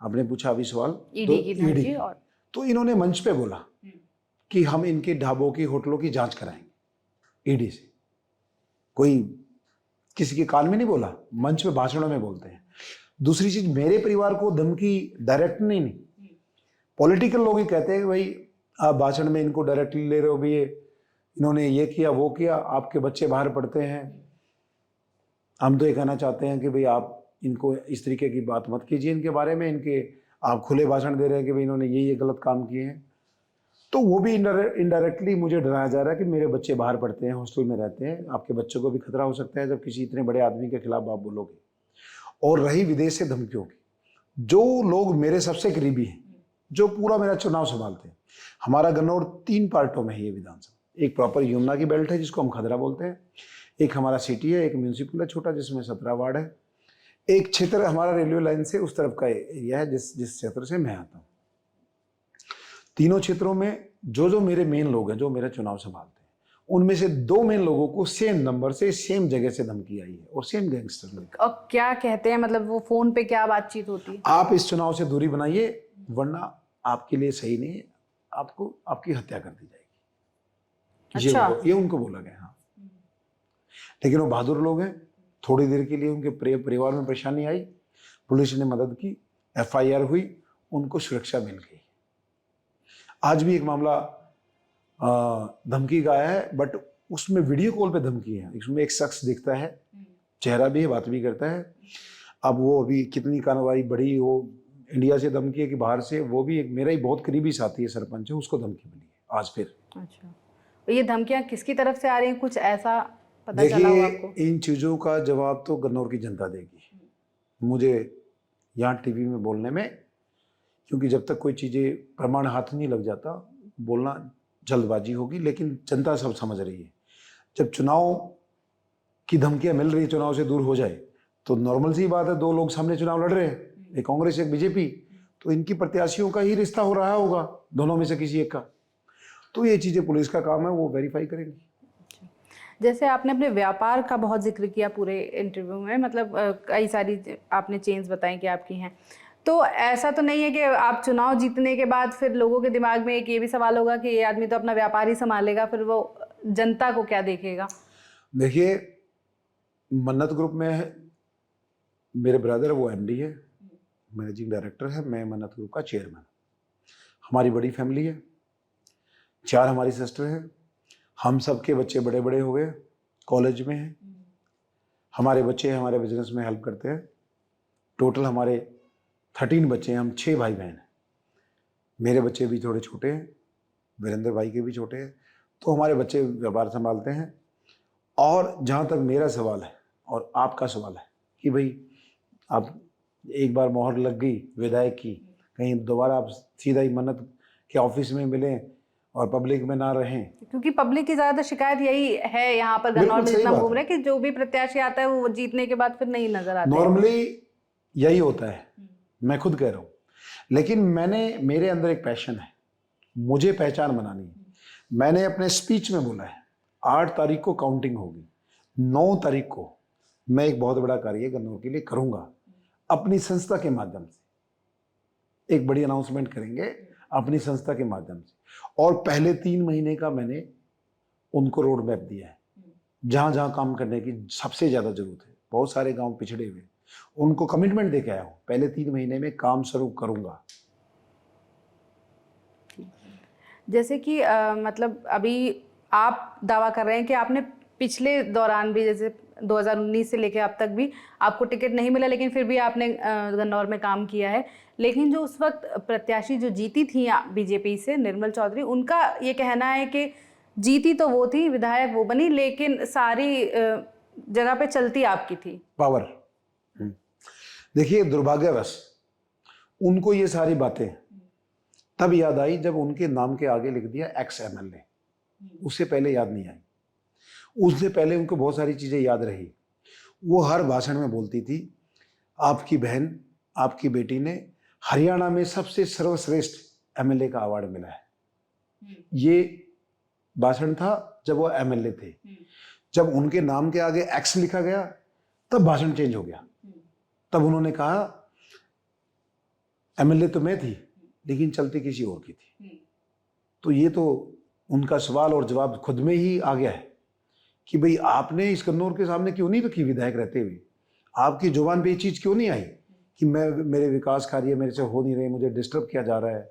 A: आपने पूछा अभी सवाल
B: ईडी की धमकी, और
A: तो इन्होंने मंच पे बोला कि हम इनके ढाबों की, होटलों की जांच कराएंगे ईडी से। कोई किसी के कान में नहीं बोला, मंच पे भाषणों में बोलते हैं। दूसरी चीज, मेरे परिवार को धमकी डायरेक्ट नहीं, पॉलिटिकल लोग ही कहते हैं कि भाई आप भाषण में इनको डायरेक्टली ले रहे हो, भी इन्होंने ये किया वो किया, आपके बच्चे बाहर पढ़ते हैं। हम तो ये कहना चाहते हैं कि भाई आप इनको इस तरीके की बात मत कीजिए इनके बारे में, इनके आप खुले भाषण दे रहे हैं कि भाई इन्होंने ये गलत काम किए हैं। तो वो भी इनडायरेक्टली मुझे डराया जा रहा है कि मेरे बच्चे बाहर पढ़ते हैं, हॉस्टल में रहते हैं, आपके बच्चों को भी खतरा हो सकता है जब किसी इतने बड़े आदमी के खिलाफ आप बोलोगे। और रही विदेश से धमकियों की, जो लोग मेरे सबसे करीबी हैं, जो पूरा मेरा चुनाव संभालते हैं, हमारा गन्नौर 3 पार्टों में है ये विधानसभा। एक प्रॉपर यमुना की बेल्ट है जिसको हम खदरा बोलते हैं, एक हमारा सिटी है, एक म्यूनसिपल है छोटा जिसमें 17 वार्ड है, एक क्षेत्र हमारा रेलवे लाइन से उस तरफ का एरिया है जिस क्षेत्र से मैं आता हूँ। तीनों क्षेत्रों में जो मेरे मेन लोग हैं, जो मेरा चुनाव संभालते हैं, उनमें से 2 मेन लोगों को सेम नंबर से, सेम जगह से धमकी आई है और सेम गैंगस्टर लोग।
B: और क्या कहते हैं, मतलब वो फोन पे क्या बातचीत होती है?
A: आप इस चुनाव से दूरी बनाइए वरना आपके लिए सही नहीं है, आपको आपकी हत्या कर दी जाएगी।
B: अच्छा।
A: ये उनको बोला गया। हाँ, लेकिन वो बहादुर लोग हैं, थोड़ी देर के लिए उनके परिवार में परेशानी आई, पुलिस ने मदद की, FIR हुई, उनको सुरक्षा मिल गई। आज भी एक मामला धमकी का आया है, बट उसमें वीडियो कॉल पे धमकी है, इसमें एक शख्स दिखता है, चेहरा भी है, बात भी करता है। अब वो अभी कितनी कार्रवाई बढ़ी, वो इंडिया से धमकी है कि बाहर से, वो भी एक मेरा ही बहुत करीबी साथी है, सरपंच है, उसको धमकी मिली है आज फिर।
B: अच्छा, तो ये धमकियां किसकी तरफ से आ रही हैं, कुछ ऐसा पता चला हो आपको?
A: इन चीज़ों का जवाब तो गन्नौर की जनता देगी, मुझे यहाँ टीवी में बोलने में, क्योंकि जब तक कोई चीज़ें प्रमाण हाथ नहीं लग जाता, बोलना जल्दबाजी होगी। लेकिन जनता सब समझ रही है, जब चुनाव की धमकियां मिल रही, चुनाव से दूर हो जाए तो नॉर्मल सी बात है, 2 लोग सामने चुनाव लड़ रहे हैं, एक कांग्रेस एक बीजेपी, तो इनकी प्रत्याशियों का ही रिश्ता हो रहा होगा, दोनों में से किसी एक का। तो ये चीज़ें पुलिस का काम है, वो वेरीफाई करेंगी।
B: जैसे आपने अपने व्यापार का बहुत जिक्र किया पूरे इंटरव्यू में, मतलब कई सारी आपने चेन्स बताई कि आपकी हैं, तो ऐसा तो नहीं है कि आप चुनाव जीतने के बाद फिर लोगों के दिमाग में एक ये भी सवाल होगा कि ये आदमी तो अपना व्यापार ही संभालेगा, फिर वो जनता को क्या देखेगा?
A: देखिए, मन्नत ग्रुप में मेरे ब्रदर वो MD है, मैनेजिंग डायरेक्टर है, मैं मन्नत ग्रुप का चेयरमैन। हमारी बड़ी फैमिली है, 4 हमारी सिस्टर हैं, हम सबके बच्चे बड़े बड़े हो गए, कॉलेज में हैं, हमारे बच्चे हमारे बिजनेस में हेल्प करते हैं। टोटल हमारे 13 बच्चे हैं, हम 6 भाई बहन हैं। मेरे बच्चे भी थोड़े छोटे हैं, वीरेंद्र भाई के भी छोटे हैं, तो हमारे बच्चे व्यापार संभालते हैं। और जहाँ तक मेरा सवाल है और आपका सवाल है कि भाई आप एक बार मोहर लग गई विधायक की, कहीं दोबारा आप सीधा ही मन्नत के ऑफिस में मिलें और पब्लिक में ना रहें।
B: क्योंकि पब्लिक की ज्यादा शिकायत यही है यहाँ पर
A: बिल्कुल
B: गन्नौर में
A: सही
B: जितना
A: बात
B: घूम रहे हैं कि जो भी प्रत्याशी आता है वो जीतने के बाद फिर नहीं नजर आता है।
A: नॉर्मली यही होता है, मैं खुद कह रहा हूँ। लेकिन मेरे अंदर एक पैशन है, मुझे पहचान बनानी है। मैंने अपने स्पीच में बोला है 8 तारीख को काउंटिंग होगी, 9 तारीख को मैं एक बहुत बड़ा कार्य गन्नौर के लिए करूंगा। अपनी संस्था के माध्यम से एक बड़ी अनाउंसमेंट करेंगे अपनी संस्था के माध्यम से। और पहले 3 महीने का मैंने उनको रोड मैप दिया है, जहां जहां काम करने की सबसे ज्यादा जरूरत है। बहुत सारे गांव पिछड़े हुए, उनको कमिटमेंट दे के आया हूं, पहले 3 महीने में काम शुरू करूंगा।
B: जैसे कि मतलब अभी आप दावा कर रहे हैं कि आपने पिछले दौरान भी, जैसे 2019 से लेकर अब तक भी आपको टिकट नहीं मिला, लेकिन फिर भी आपने गन्नौर में काम किया है। लेकिन जो उस वक्त प्रत्याशी जो जीती थी बीजेपी से, निर्मल चौधरी, उनका ये कहना है कि जीती तो वो थी, विधायक वो बनी, लेकिन सारी जगह पे चलती आपकी थी
A: पावर। देखिए, दुर्भाग्यवश उनको ये सारी बातें तब याद आई जब उनके नाम के आगे लिख दिया एक्स एमएलए। उससे पहले याद नहीं आई। उससे पहले उनको बहुत सारी चीजें याद रही। वो हर भाषण में बोलती थी, आपकी बहन, आपकी बेटी ने हरियाणा में सबसे सर्वश्रेष्ठ एमएलए का अवार्ड मिला है। ये भाषण था जब वो एमएलए थे। जब उनके नाम के आगे एक्स लिखा गया तब भाषण चेंज हो गया। तब उन्होंने कहा एमएलए तो मैं थी लेकिन चलती किसी और की थी। तो ये तो उनका सवाल और जवाब खुद में ही आ गया है कि भाई आपने इस गन्नौर के सामने क्यों नहीं रखी विधायक रहते हुए? आपकी जुबान पे ये चीज क्यों नहीं आई कि मेरे विकास कार्य मेरे से हो नहीं रहे, मुझे डिस्टर्ब किया जा रहा है?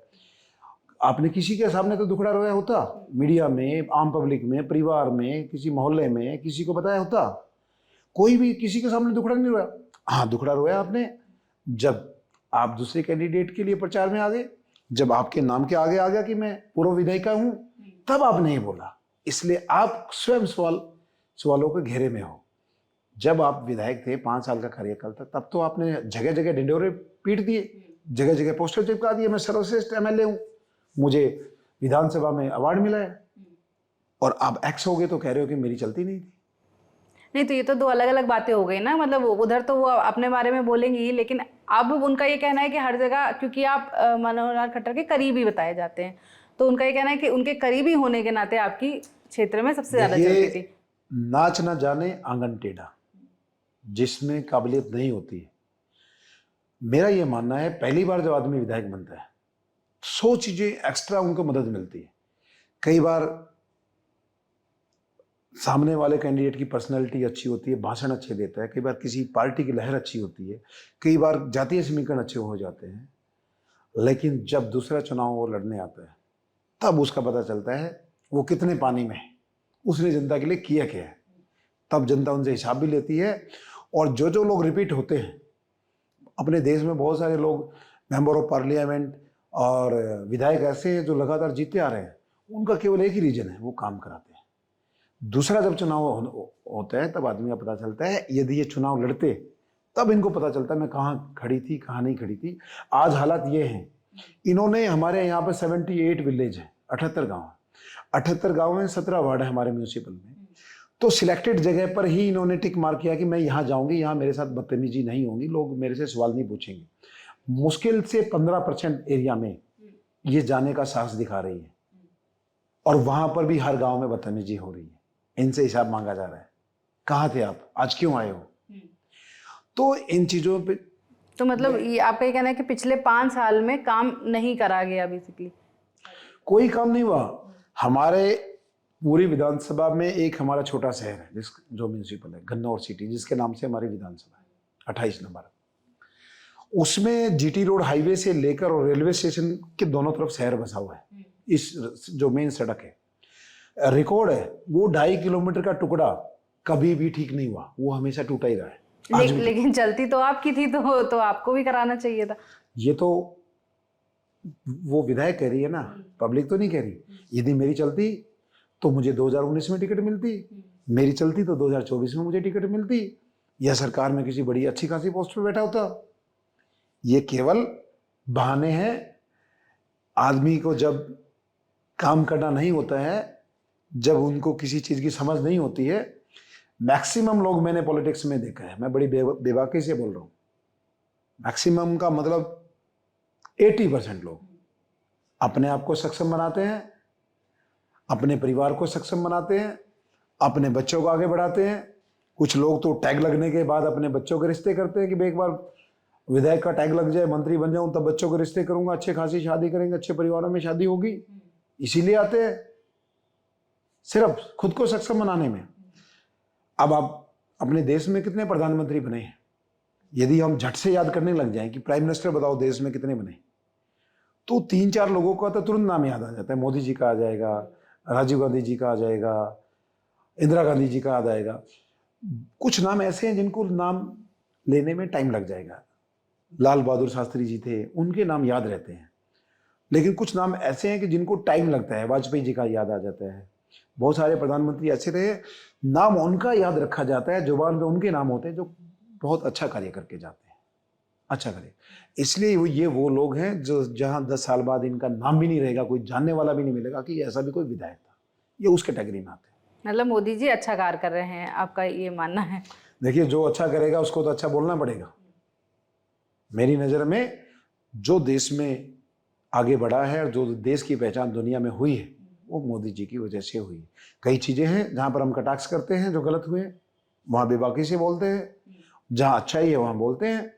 A: आपने किसी के सामने तो दुखड़ा रोया होता, मीडिया में, आम पब्लिक में, परिवार में, किसी मोहल्ले में किसी को बताया होता। कोई भी किसी के सामने दुखड़ा नहीं रोया। हाँ, दुखड़ा रोया आपने जब आप दूसरे कैंडिडेट के लिए प्रचार में आ गए, जब आपके नाम के आगे आ गया कि मैं पूर्व विधायिका हूं, तब आप नहीं बोला। इसलिए आप स्वयं सवालों के घेरे में हो। जब आप विधायक थे 5 साल का कार्यकाल था, तब तो आपने जगह जगह ढिंढोरे पीट दिए, जगह जगह पोस्टर चिपका दिए, मैं सर्वश्रेष्ठ एमएलए हूं, मुझे विधानसभा में अवार्ड मिला है। और आप एक्स हो गए तो कह रहे हो कि मेरी चलती नहीं थी।
B: नहीं, तो ये तो 2 अलग अलग बातें हो गई ना। मतलब उधर तो वो अपने बारे में बोलेंगी, लेकिन अब उनका ये कहना है कि हर जगह, क्योंकि आप मनोहर लाल खट्टर के करीबी बताए जाते हैं, तो उनका ये कहना है कि उनके करीबी होने के नाते आपकी क्षेत्र में सबसे ज्यादा चलती थी।
A: नाच ना जाने आंगन टेढ़ा, जिसमें काबिलियत नहीं होती है। मेरा ये मानना है, पहली बार जब आदमी विधायक बनता है 100 चीजें एक्स्ट्रा उनको मदद मिलती है। कई बार सामने वाले कैंडिडेट की पर्सनैलिटी अच्छी होती है, भाषण अच्छे देता है, कई बार किसी पार्टी की लहर अच्छी होती है, कई बार जातीय समीकरण अच्छे हो जाते हैं। लेकिन जब दूसरा चुनाव वो लड़ने आता है तब उसका पता चलता है वो कितने पानी में है, उसने जनता के लिए किया क्या है। तब जनता उनसे हिसाब भी लेती है। और जो लोग रिपीट होते हैं, अपने देश में बहुत सारे लोग मेंबर ऑफ पार्लियामेंट और विधायक ऐसे हैं जो लगातार जीते आ रहे हैं, उनका केवल एक ही रीजन है, वो काम कराते हैं। दूसरा जब चुनाव होता है तब आदमी का पता चलता है। यदि ये चुनाव लड़ते तब इनको पता चलता है मैं कहाँ खड़ी थी, कहाँ नहीं खड़ी थी। आज हालात ये हैं, इन्होंने हमारे यहाँ पे 78 विलेज है, 78 गाँव, 78 गाँव में 17 वार्ड है हमारे म्यूनिसिपल में। तो सिलेक्टेड जगह पर ही इन्होंने टिक मार किया कि मैं यहाँ जाऊंगी, यहाँ मेरे साथ बदतमीजी नहीं होगी, लोग मेरे से सवाल नहीं पूछेंगे। मुश्किल से 15% एरिया में ये जाने का साहस दिखा रही है, और वहां पर भी हर गांव में बदतमीजी हो रही है। इनसे हिसाब मांगा जा रहा है, कहाँ थे आप, आज क्यों आए हो? तो इन चीजों पे
B: तो मतलब ये आपका ये कहना है कि पिछले 5 साल में काम नहीं करा गया, बेसिकली
A: कोई काम नहीं हुआ। हमारे पूरी विधानसभा में एक हमारा छोटा शहर है जो म्यूनिसिपल है, गन्नौर सिटी, जिसके नाम से हमारी विधानसभा है, 28 नंबर। उसमें जीटी रोड हाईवे से लेकर और रेलवे स्टेशन के दोनों तरफ शहर बसा हुआ है। इस जो मेन सड़क है, रिकॉर्ड है, वो 2.5 किलोमीटर का टुकड़ा कभी भी ठीक नहीं हुआ, वो हमेशा टूटा ही रहा है।
B: लेकिन चलती तो आपकी थी, तो आपको भी कराना चाहिए था।
A: ये तो वो विधायक कह रही है ना, पब्लिक तो नहीं कह रही। यदि मेरी चलती तो मुझे 2019 में टिकट मिलती, मेरी चलती तो 2024 में मुझे टिकट मिलती, या सरकार में किसी बड़ी अच्छी खासी पोस्ट पे बैठा होता। ये केवल बहाने हैं। आदमी को जब काम करना नहीं होता है, जब उनको किसी चीज़ की समझ नहीं होती है, मैक्सिमम लोग मैंने पॉलिटिक्स में देखा है, मैं बड़ी बेबाकी से बोल रहा हूँ, मैक्सिमम का मतलब 80% लोग अपने आप को सक्षम बनाते हैं, अपने परिवार को सक्षम बनाते हैं, अपने बच्चों को आगे बढ़ाते हैं। कुछ लोग तो टैग लगने के बाद अपने बच्चों के रिश्ते करते हैं कि एक बार विधायक का टैग लग जाए, मंत्री बन जाऊं, तब बच्चों के रिश्ते करूंगा, अच्छे खासी शादी करेंगे, अच्छे परिवारों में शादी होगी। इसीलिए आते हैं सिर्फ खुद को सक्षम बनाने में। अब आप अपने देश में कितने प्रधानमंत्री बने हैं, यदि हम झट से याद करने लग जाएं कि प्राइम मिनिस्टर बताओ देश में कितने बने, तो 3-4 लोगों का तो तुरंत नाम याद आ जाता है। मोदी जी का आ जाएगा, राजीव गांधी जी का आ जाएगा, इंदिरा गांधी जी का आ जाएगा। कुछ नाम ऐसे हैं जिनको नाम लेने में टाइम लग जाएगा। लाल बहादुर शास्त्री जी थे, उनके नाम याद रहते हैं। लेकिन कुछ नाम ऐसे हैं कि जिनको टाइम लगता है। वाजपेयी जी का याद आ जाता है। बहुत सारे प्रधानमंत्री ऐसे रहे, नाम उनका याद रखा जाता है, जुबान पे उनके नाम होते हैं जो बहुत अच्छा कार्य करके जाते हैं, अच्छा करे। इसलिए ये वो लोग हैं जो जहां 10 साल बाद इनका नाम भी नहीं रहेगा, कोई जानने वाला भी नहीं मिलेगा कि ऐसा भी कोई विधायक था, ये उस कैटेगरी में आते हैं।
B: मतलब मोदी जी अच्छा कार्य कर रहे हैं, आपका ये मानना है?
A: देखिए, जो अच्छा करेगा उसको तो अच्छा बोलना पड़ेगा। मेरी नज़र में जो देश में आगे बढ़ा है और जो देश की पहचान दुनिया में हुई है, वो मोदी जी की वजह से हुई। कई चीज़ें हैं जहाँ पर हम कटाक्ष करते हैं, जो गलत हुए, वहाँ बेबाकी से बोलते हैं। जहाँ अच्छा ही है वहाँ बोलते हैं।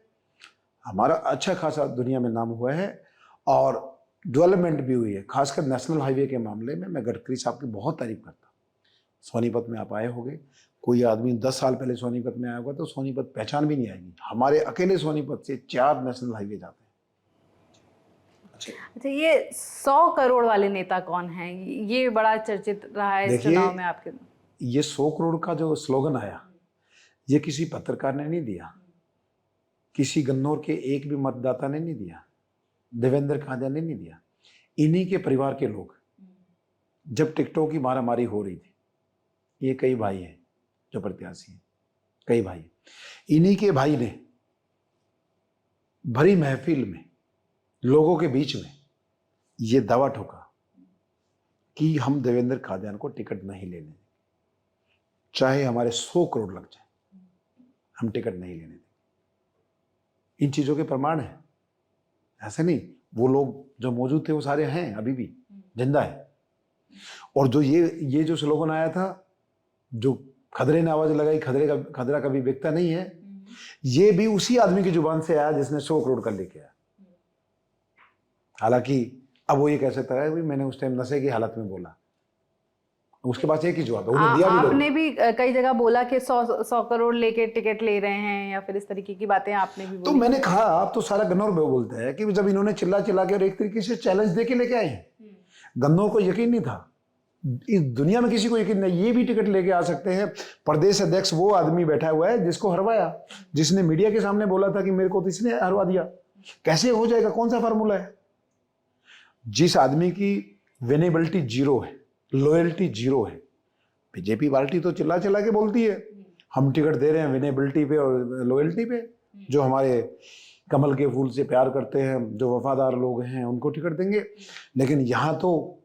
A: हमारा अच्छा खासा दुनिया में नाम हुआ है और डेवलपमेंट भी हुई है। खासकर नेशनल हाईवे के मामले में मैं गडकरी साहब की बहुत तारीफ करता हूँ। सोनीपत में आप आए होंगे, कोई आदमी 10 साल पहले सोनीपत में आया होगा तो सोनीपत पहचान भी नहीं आएगी। हमारे अकेले सोनीपत से 4 नेशनल हाईवे जाते हैं।
B: अच्छा, ये 100 करोड़ वाले नेता कौन हैं? ये बड़ा चर्चित रहा है इस चुनाव में आपके।
A: ये 100 करोड़ का जो स्लोगन आया, ये किसी पत्रकार ने नहीं दिया, किसी गन्नौर के एक भी मतदाता ने नहीं दिया, देवेंद्र कादियान ने नहीं दिया। इन्हीं के परिवार के लोग, जब टिकटों की मारामारी हो रही थी, ये कई भाई हैं जो प्रत्याशी हैं, कई भाई, इन्हीं के भाई ने भरी महफिल में, लोगों के बीच में ये दावा ठोका कि हम देवेंद्र कादियान को टिकट नहीं लेने देंगे, चाहे हमारे 100 करोड़ लग जाए, हम टिकट नहीं लेने देंगे। इन चीजों के प्रमाण है, ऐसे नहीं। वो लोग जो मौजूद थे वो सारे हैं, अभी भी जिंदा है। और जो ये जो स्लोगन आया था, जो खदरे ने आवाज लगाई, खदरा कभी बिकता नहीं है, ये भी उसी आदमी की जुबान से आया जिसने 100 करोड़ का लेके आया। हालांकि अब वो ये कह सकता है कि मैंने उस टाइम नशे की हालत में बोला, उसके पास एक ही जवाब है, उन्हें दिया भी।
B: आपने भी कई जगह बोला कि 100 करोड़ लेके टिकट ले रहे हैं, या फिर इस तरीके की बातें आपने भी बोली।
A: तो मैंने कहा, आप तो सारा गन्नौर में बोलते हैं कि जब इन्होंने चिल्ला के और एक तरीके से चैलेंज दे के लेके आए हैं, गन्नौर को यकीन नहीं था, इस दुनिया में किसी को यकीन नहीं, ये भी टिकट लेके आ सकते हैं। प्रदेश अध्यक्ष वो आदमी बैठा हुआ है जिसको हरवाया, जिसने मीडिया के सामने बोला था कि मेरे को तो इसने हरवा दिया। कैसे हो जाएगा? कौन सा फार्मूला है? जिस आदमी की विनेबिलिटी जीरो है, लॉयल्टी जीरो है। बीजेपी पार्टी तो चिल्ला के बोलती है हम टिकट दे रहे हैं विनेबिलिटी पे और लॉयल्टी पे, जो हमारे कमल के फूल से प्यार करते हैं, जो वफादार लोग हैं, उनको टिकट देंगे। लेकिन यहां तो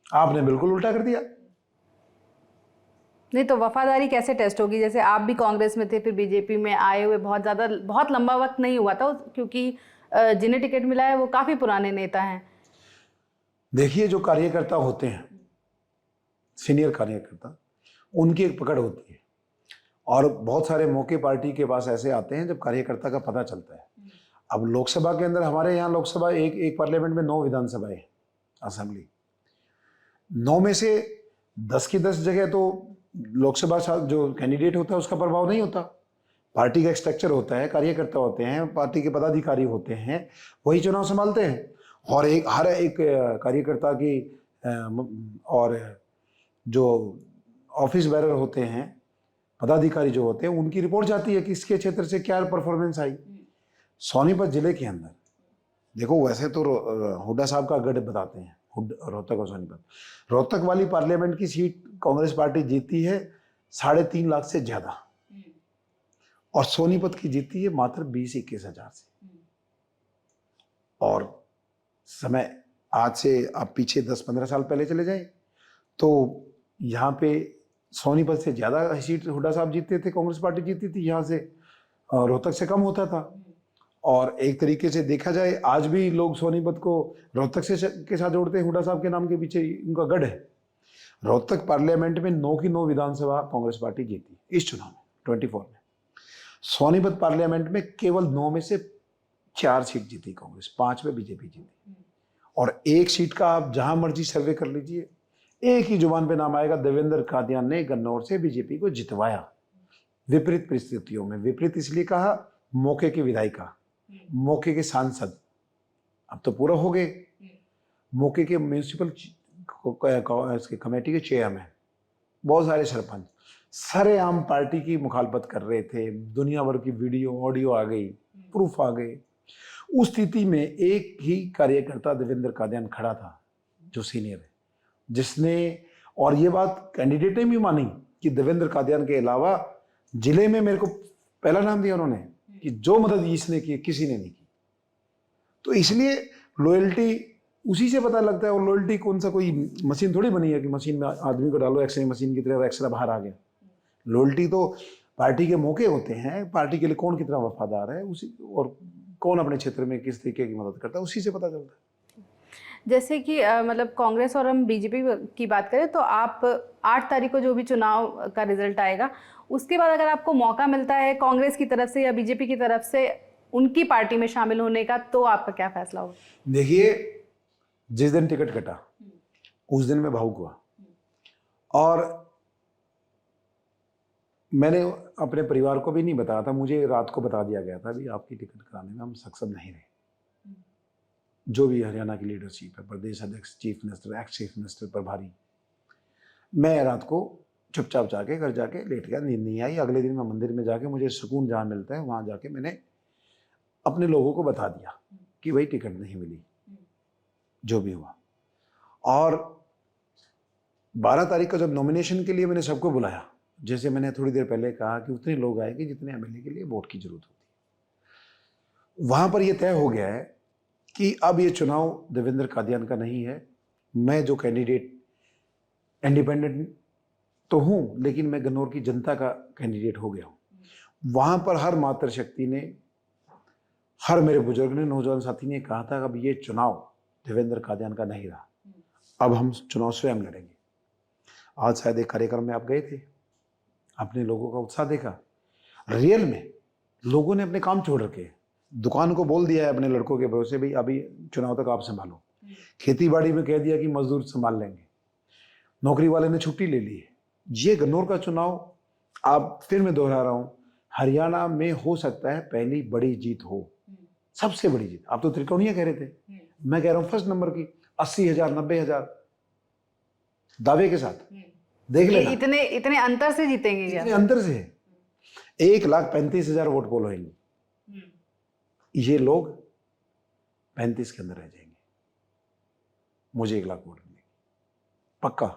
A: आपने बिल्कुल उल्टा कर दिया।
B: नहीं तो वफादारी कैसे टेस्ट होगी? जैसे आप भी कांग्रेस में थे, फिर बीजेपी में आए हुए बहुत लंबा वक्त नहीं हुआ था, क्योंकि जिन्हें टिकट मिला है वो काफी पुराने नेता हैं।
A: देखिए, जो कार्यकर्ता होते हैं, सीनियर कार्यकर्ता, उनकी एक पकड़ होती है, और बहुत सारे मौके पार्टी के पास ऐसे आते हैं जब कार्यकर्ता का पता चलता है। अब लोकसभा के अंदर, हमारे यहाँ लोकसभा एक पार्लियामेंट में 9 विधानसभाएं, असेंबली 9 में से 10 की 10 जगह तो लोकसभा जो कैंडिडेट होता है उसका प्रभाव नहीं होता। पार्टी का एक स्ट्रक्चर होता है, कार्यकर्ता होते हैं, पार्टी के पदाधिकारी होते हैं, वही चुनाव संभालते हैं। और हर एक कार्यकर्ता की और जो ऑफिस बेरर होते हैं, पदाधिकारी जो होते हैं, उनकी रिपोर्ट जाती है कि इसके क्षेत्र से क्या परफॉर्मेंस आई। सोनीपत जिले के अंदर देखो वैसे तो हुड्डा साहब का गढ़ बताते हैं, रोहतक और सोनीपत। रोहतक वाली पार्लियामेंट की सीट कांग्रेस पार्टी जीती है 3.5 लाख से ज्यादा, और सोनीपत की जीती है मात्र 20-21 हजार से। और समय आज से आप पीछे 10-15 साल पहले चले जाएं तो यहाँ पे सोनीपत से ज्यादा सीट हुड्डा साहब जीतते थे, कांग्रेस पार्टी जीती थी, यहाँ से रोहतक से कम होता था। और एक तरीके से देखा जाए आज भी लोग सोनीपत को रोहतक से के साथ जोड़ते हैं, हुड्डा साहब के नाम के पीछे उनका गढ़ है। रोहतक पार्लियामेंट में 9 की 9 विधानसभा कांग्रेस पार्टी जीती इस चुनाव में 24 में। सोनीपत पार्लियामेंट में केवल 9 में से 4 सीट जीती कांग्रेस, 5 में बीजेपी जीती। और एक सीट का आप जहां मर्जी सर्वे कर लीजिए, एक ही जुबान पे नाम आएगा, देवेंद्र कादियान ने गन्नौर से बीजेपी को जितवाया विपरीत परिस्थितियों में। विपरीत इसलिए कहा, मौके के विधायिका, मौके के सांसद अब तो पूरा हो गए, मौके के म्यूनिसिपल कमेटी के चेयरमैन, बहुत सारे सरपंच सरेआम पार्टी की मुखालफत कर रहे थे। दुनिया भर की वीडियो ऑडियो आ गई, प्रूफ आ गए। उस स्थिति में एक ही कार्यकर्ता देवेंद्र कादियान खड़ा था जो सीनियर है, जिसने, और ये बात कैंडिडेट ने भी मानी कि देवेंद्र कादियान के अलावा जिले में मेरे को पहला नाम दिया उन्होंने कि जो मदद इसने की किसी ने नहीं की। तो इसलिए लॉयल्टी उसी से पता लगता है। और लॉयल्टी कौन सा कोई मशीन थोड़ी बनी है कि मशीन में आदमी को डालो एक्सरे मशीन की तरह एक्सरा बाहर आ गया। लॉयल्टी तो पार्टी के मौके होते हैं, पार्टी के लिए कौन कितना वफादार है उसी, और कौन अपने क्षेत्र में किस तरीके की मदद करता है, उसी से पता चलता है।
B: जैसे कि मतलब कांग्रेस और हम बीजेपी की बात करें तो आप 8 तारीख को जो भी चुनाव का रिजल्ट आएगा उसके बाद अगर आपको मौका मिलता है कांग्रेस की तरफ से या बीजेपी की तरफ से उनकी पार्टी में शामिल होने का, तो आपका क्या फैसला होगा?
A: देखिए, जिस दिन टिकट कटा उस दिन मैं भावुक हुआ, और मैंने अपने परिवार को भी नहीं बताया था, मुझे रात को बता दिया गया था भी आपकी टिकट कराने में हम सक्षम नहीं रहे। जो भी हरियाणा की लीडरशिप है, प्रदेश अध्यक्ष, chief minister, ex chief minister, प्रभारी, मैं रात को चुपचाप जाके घर जाके लेट गया, नींद नहीं आई। अगले दिन मैं मंदिर में जाके, मुझे सुकून जहाँ मिलता है वहाँ जाके मैंने अपने लोगों को बता दिया कि भाई टिकट नहीं मिली, जो भी हुआ। और 12 तारीख का जब नॉमिनेशन के लिए मैंने सबको बुलाया, जैसे मैंने थोड़ी देर पहले कहा कि उतने लोग आएंगे जितने एमएलए के लिए वोट की जरूरत होती है। वहां पर यह तय हो गया है कि अब ये चुनाव देवेंद्र कादियान का नहीं है। मैं जो कैंडिडेट, इंडिपेंडेंट तो हूं लेकिन मैं गन्नौर की जनता का कैंडिडेट हो गया हूं। वहां पर हर मातृशक्ति ने, हर मेरे बुजुर्ग ने, नौजवान साथी ने कहा था अब ये चुनाव देवेंद्र कादियान का नहीं रहा, अब हम चुनाव स्वयं लड़ेंगे। आज शायद एक कार्यक्रम में आप गए थे, अपने लोगों का उत्साह देखा। रियल में लोगों ने अपने काम छोड़ रखे, दुकान को बोल दिया है अपने लड़कों के भरोसे, भाई अभी चुनाव तक आप संभालो। खेती बाड़ी में कह दिया कि मजदूर संभाल लेंगे, नौकरी वाले ने छुट्टी ले ली है। ये गन्नौर का चुनाव, आप फिर मैं दोहरा रहा हूं, हरियाणा में हो सकता है पहली बड़ी जीत हो, सबसे बड़ी जीत। आप तो त्रिकोणीय कह रहे थे, मैं कह रहा हूं फर्स्ट नंबर की 80,000 90,000 दावे के साथ। देख लेना
B: इतने अंतर से जीतेंगे क्या?
A: इतने अंतर से 1,35,000 वोट पोल होंगे। ये लोग 35 के अंदर रह जाएंगे, मुझे 1 लाख वोट मिलेंगे पक्का।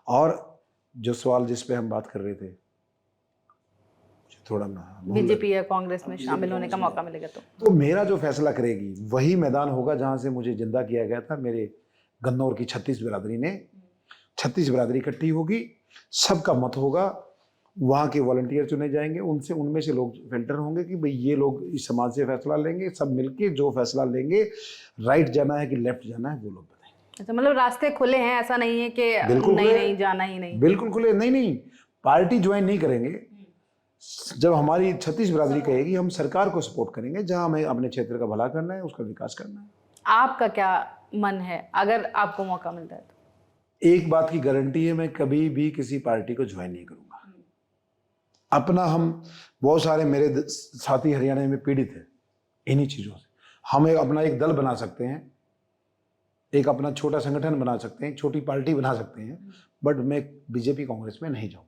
A: और जो सवाल जिस पे हम बात कर रहे थे, थोड़ा
B: बीजेपी या कांग्रेस में शामिल होने का मौका मिलेगा
A: तो मेरा जो फैसला करेगी वही मैदान होगा जहां से मुझे जिंदा किया गया था। मेरे गन्नौर की 36 बिरादरी ने, 36 बिरादरी इकट्ठी होगी, सबका मत होगा, वहाँ के वॉलंटियर चुने जाएंगे, उनसे, उनमें से लोग फिल्टर होंगे कि भाई ये लोग इस समाज से फैसला लेंगे। सब मिलके जो फैसला लेंगे, राइट जाना है कि लेफ्ट जाना है, वो लोग बताएंगे।
B: अच्छा, मतलब रास्ते खुले हैं, ऐसा नहीं है कि नहीं जाना ही नहीं।
A: बिल्कुल खुले, नहीं पार्टी ज्वाइन नहीं करेंगे। जब हमारी 36 बिरादरी कहेगी हम सरकार को सपोर्ट करेंगे, जहां हमें अपने क्षेत्र का भला करना है, उसका विकास करना है।
B: आपका क्या मन है अगर आपको मौका मिलता है तो?
A: एक बात की गारंटी है, मैं कभी भी किसी पार्टी को ज्वाइन नहीं करूंगा। अपना, हम बहुत सारे मेरे साथी हरियाणा में पीड़ित है इन्हीं चीजों से। हम अपना एक दल बना सकते हैं, एक अपना छोटा संगठन बना सकते हैं, छोटी पार्टी बना सकते हैं, बट मैं बीजेपी कांग्रेस में नहीं जाऊंगा।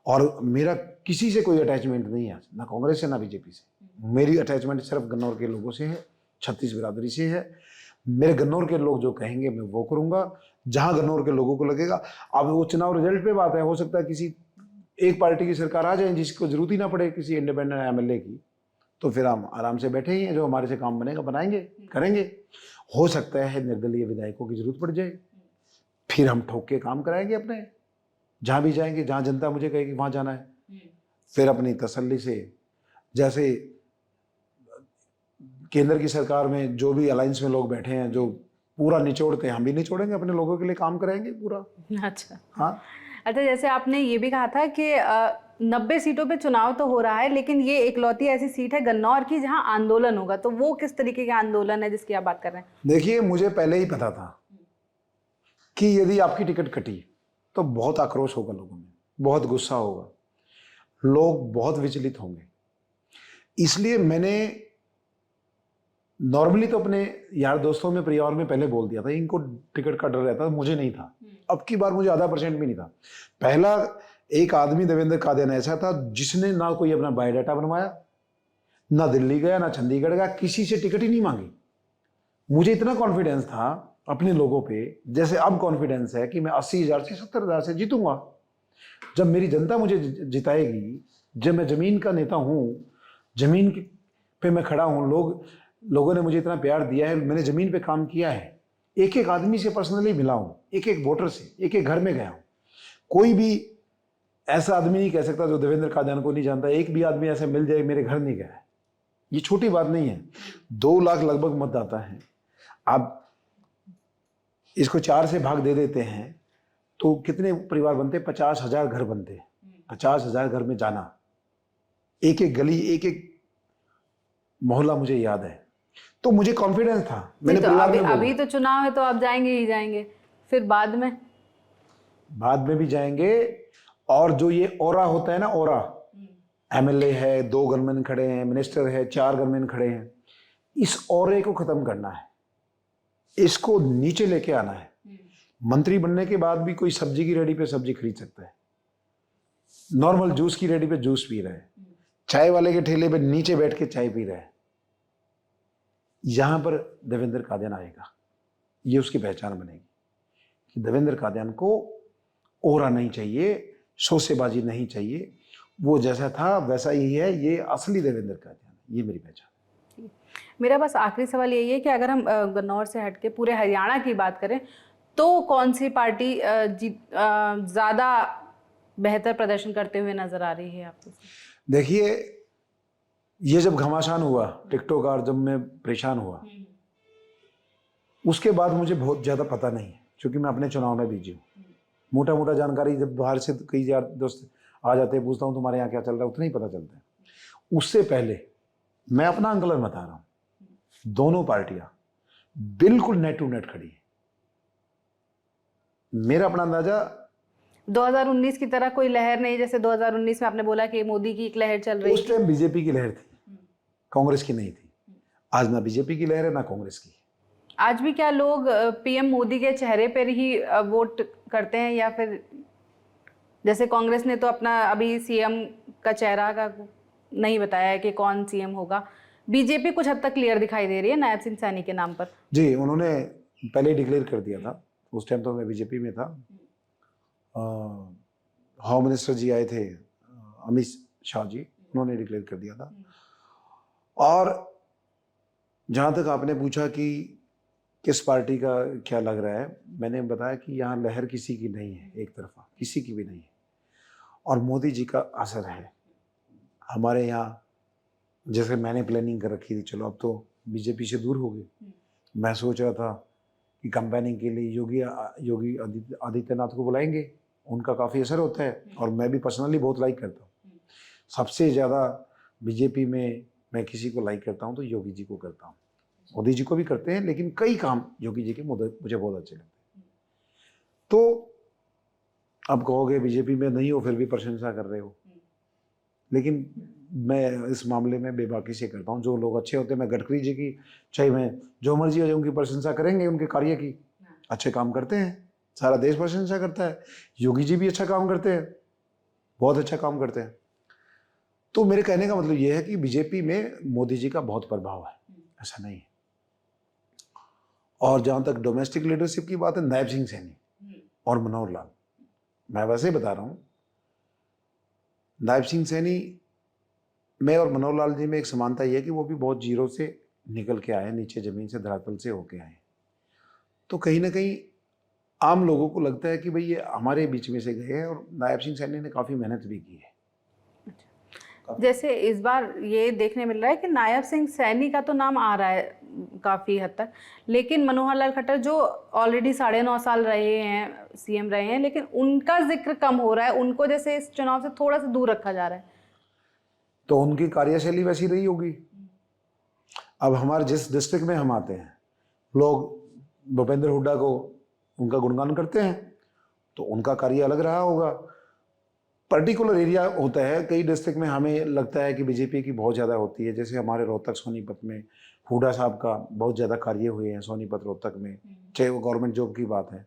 A: और मेरा किसी से कोई अटैचमेंट नहीं है, ना कांग्रेस से ना बीजेपी से। मेरी अटैचमेंट सिर्फ गन्नौर के लोगों से है, 36 बिरादरी से है। मेरे गन्नौर के लोग जो कहेंगे मैं वो करूँगा, जहाँ गन्नौर के लोगों को लगेगा। अब वो चुनाव रिजल्ट पे बात है, हो सकता है किसी एक पार्टी की सरकार आ जाए जिसको जरूरत ही ना पड़े किसी इंडिपेंडेंट एमएलए की, तो फिर हम आराम से बैठे ही हैं, जो हमारे से काम बनेगा बनाएंगे, करेंगे। हो सकता है निर्दलीय विधायकों की जरूरत पड़ जाए, फिर हम ठोक के काम कराएंगे अपने, जहाँ भी जाएंगे, जहाँ जनता मुझे कहेगी वहाँ जाना है। फिर अपनी तसल्ली से, जैसे केंद्र की सरकार में जो भी अलायंस में लोग बैठे हैं जो पूरा निचोड़ते हैं, हम भी निचोड़ेंगे, अपने लोगों के लिए काम कराएंगे पूरा।
B: अच्छा
A: हाँ,
B: अच्छा, जैसे आपने ये भी कहा था कि 90 सीटों पे चुनाव तो हो रहा है, लेकिन ये इकलौती ऐसी सीट है गन्नौर की जहां आंदोलन होगा, तो वो किस तरीके का आंदोलन है जिसकी आप बात कर रहे हैं?
A: देखिए मुझे पहले ही पता था कि यदि आपकी टिकट कटी तो बहुत आक्रोश होगा लोगों में, बहुत गुस्सा होगा, लोग बहुत विचलित होंगे। इसलिए मैंने नॉर्मली तो अपने यार दोस्तों में, परिवार में पहले बोल दिया था, इनको टिकट का डर रहता था, मुझे नहीं था। अब की बार मुझे आधा % भी नहीं था। पहला एक आदमी देवेंद्र कादियान ऐसा था जिसने ना कोई अपना बायोडाटा बनवाया, ना दिल्ली गया, ना चंडीगढ़ गया, किसी से टिकट ही नहीं मांगी। मुझे इतना कॉन्फिडेंस था अपने लोगों पे, जैसे अब कॉन्फिडेंस है कि मैं 80,000 से 70,000 से जीतूंगा। जब मेरी जनता मुझे जिताएगी, जब मैं जमीन का नेता हूँ, जमीन पे मैं खड़ा हूँ, लोगों ने मुझे इतना प्यार दिया है, मैंने जमीन पे काम किया है, एक एक आदमी से पर्सनली मिला हूँ, एक एक वोटर से, एक एक घर में गया हूँ। कोई भी ऐसा आदमी नहीं कह सकता जो देवेंद्र कादियान को नहीं जानता। एक भी आदमी ऐसा मिल जाए मेरे घर नहीं गया है, ये छोटी बात नहीं है। 2 लाख लगभग मतदाता है। आप इसको 4 से भाग दे देते हैं तो कितने परिवार बनते? 50,000 घर बनते। 50,000 घर में जाना, एक एक गली, एक एक मोहल्ला मुझे याद है। तो मुझे कॉन्फिडेंस था। मैंने
B: तो
A: परिवार में
B: अभी तो चुनाव है तो आप जाएंगे ही जाएंगे, फिर बाद में भी
A: जाएंगे। और जो ये ओरा होता है ना, ओरा, एमएलए है, 2 गनमैन खड़े हैं, मिनिस्टर है, 4 गनमैन खड़े हैं, इस ओरे को खत्म करना है, इसको नीचे लेके आना है। मंत्री बनने के बाद भी कोई सब्जी की रेडी पे सब्जी खरीद सकता है, नॉर्मल जूस की रेडी पे जूस पी रहा है, चाय वाले के ठेले पे नीचे बैठ के चाय पी रहा है। यहां पर देवेंद्र कादियान आएगा, ये उसकी पहचान बनेगी कि देवेंद्र कादियान को ओरा नहीं चाहिए, शोसेबाजी नहीं चाहिए, वो जैसा था वैसा ही है, ये असली देवेंद्र कादियान है, ये मेरी पहचान।
B: मेरा बस आखिरी सवाल यही है कि अगर हम गन्नौर से हटके पूरे हरियाणा की बात करें तो कौन सी पार्टी ज़्यादा बेहतर प्रदर्शन करते हुए नजर आ रही है आपको?
A: देखिए, ये जब घमासान हुआ टिकटॉक और जब मैं परेशान हुआ, उसके बाद मुझे बहुत ज़्यादा पता नहीं है, क्योंकि मैं अपने चुनाव में बिजी हूँ। मोटा मोटा जानकारी जब बाहर से कई यार दोस्त आ जाते हैं, पूछता हूँ तुम्हारे यहाँ क्या चल रहा है, उतना ही पता चलता है। उससे पहले मैं अपना आंकलन बता रहा हूँ, दोनों पार्टियां बिल्कुल नेट टू नेट खड़ी है। मेरा अपना अंदाजा
B: 2019 की तरह कोई लहर नहीं, जैसे 2019 में आपने बोला कि मोदी की एक लहर चल रही
A: उस टाइम बीजेपी की लहर थी, कांग्रेस की नहीं थी। आज ना बीजेपी की लहर है ना कांग्रेस की।
B: आज भी क्या लोग पीएम मोदी के चेहरे पर ही वोट करते हैं, या फिर जैसे कांग्रेस ने तो अपना अभी सीएम का चेहरा का नहीं बताया है कि कौन सीएम होगा, बीजेपी कुछ हद तक क्लियर दिखाई दे रही है नायब सिंह सैनी के नाम पर? जी,
A: उन्होंने पहले ही डिक्लेयर कर दिया था। उस टाइम तो मैं बीजेपी में था। होम मिनिस्टर जी आए थे, अमित शाह जी, उन्होंने डिक्लेयर कर दिया था। और जहाँ तक आपने पूछा कि किस पार्टी का क्या लग रहा है, मैंने बताया कि यहाँ लहर किसी की नहीं है, एक तरफा किसी की भी नहीं है, और मोदी जी का असर है हमारे यहाँ। जैसे मैंने प्लानिंग कर रखी थी, चलो अब तो बीजेपी से दूर हो गए, मैं सोच रहा था कि कंपेनिंग के लिए योगी आदित्यनाथ को बुलाएंगे, उनका काफ़ी असर होता है, और मैं भी पर्सनली बहुत लाइक करता हूँ। सबसे ज़्यादा बीजेपी में मैं किसी को लाइक करता हूँ तो योगी जी को करता हूँ। मोदी जी को भी करते हैं, लेकिन कई काम योगी जी के मुझे बहुत अच्छे लगते हैं। तो अब कहोगे बीजेपी में नहीं हो फिर भी प्रशंसा कर रहे हो, लेकिन मैं इस मामले में बेबाकी से करता हूँ। जो लोग अच्छे होते हैं, मैं गडकरी जी की, चाहे मैं जो मर्जी हो जाए, उनकी प्रशंसा करेंगे, उनके कार्य की, अच्छे काम करते हैं, सारा देश प्रशंसा करता है। योगी जी भी अच्छा काम करते हैं, बहुत अच्छा काम करते हैं। तो मेरे कहने का मतलब ये है कि बीजेपी में मोदी जी का बहुत प्रभाव है, ऐसा नहीं है। और जहाँ तक डोमेस्टिक लीडरशिप की बात है, नायब सिंह सैनी और मनोहर लाल, मैं वैसे ही बता रहा हूँ, नायब सिंह सैनी में और मनोहर लाल जी में एक समानता ये है कि वो भी बहुत जीरो से निकल के आए, नीचे जमीन से, धरातल से होके आए। तो कहीं ना कहीं आम लोगों को लगता है कि भाई ये हमारे बीच में से गए हैं, और नायब सिंह सैनी ने काफ़ी मेहनत भी की है।
B: जैसे इस बार ये देखने मिल रहा है कि नायब सिंह सैनी का तो नाम आ रहा है काफ़ी हद तक, लेकिन मनोहर लाल खट्टर जो ऑलरेडी 9.5 साल रहे हैं, सीएम रहे हैं, लेकिन उनका जिक्र कम हो रहा है, उनको जैसे इस चुनाव से थोड़ा सा दूर रखा जा रहा है।
A: तो उनकी कार्यशैली वैसी रही होगी। अब हमारे जिस डिस्ट्रिक्ट में हम आते हैं, लोग भूपेंद्र हुड्डा को उनका गुणगान करते हैं, तो उनका कार्य अलग रहा होगा। पर्टिकुलर एरिया होता है, कई डिस्ट्रिक्ट में हमें लगता है कि बीजेपी की बहुत ज़्यादा होती है, जैसे हमारे रोहतक सोनीपत में हुड्डा साहब का बहुत ज़्यादा कार्य हुए हैं सोनीपत रोहतक में, चाहे वो गवर्नमेंट जॉब की बात है।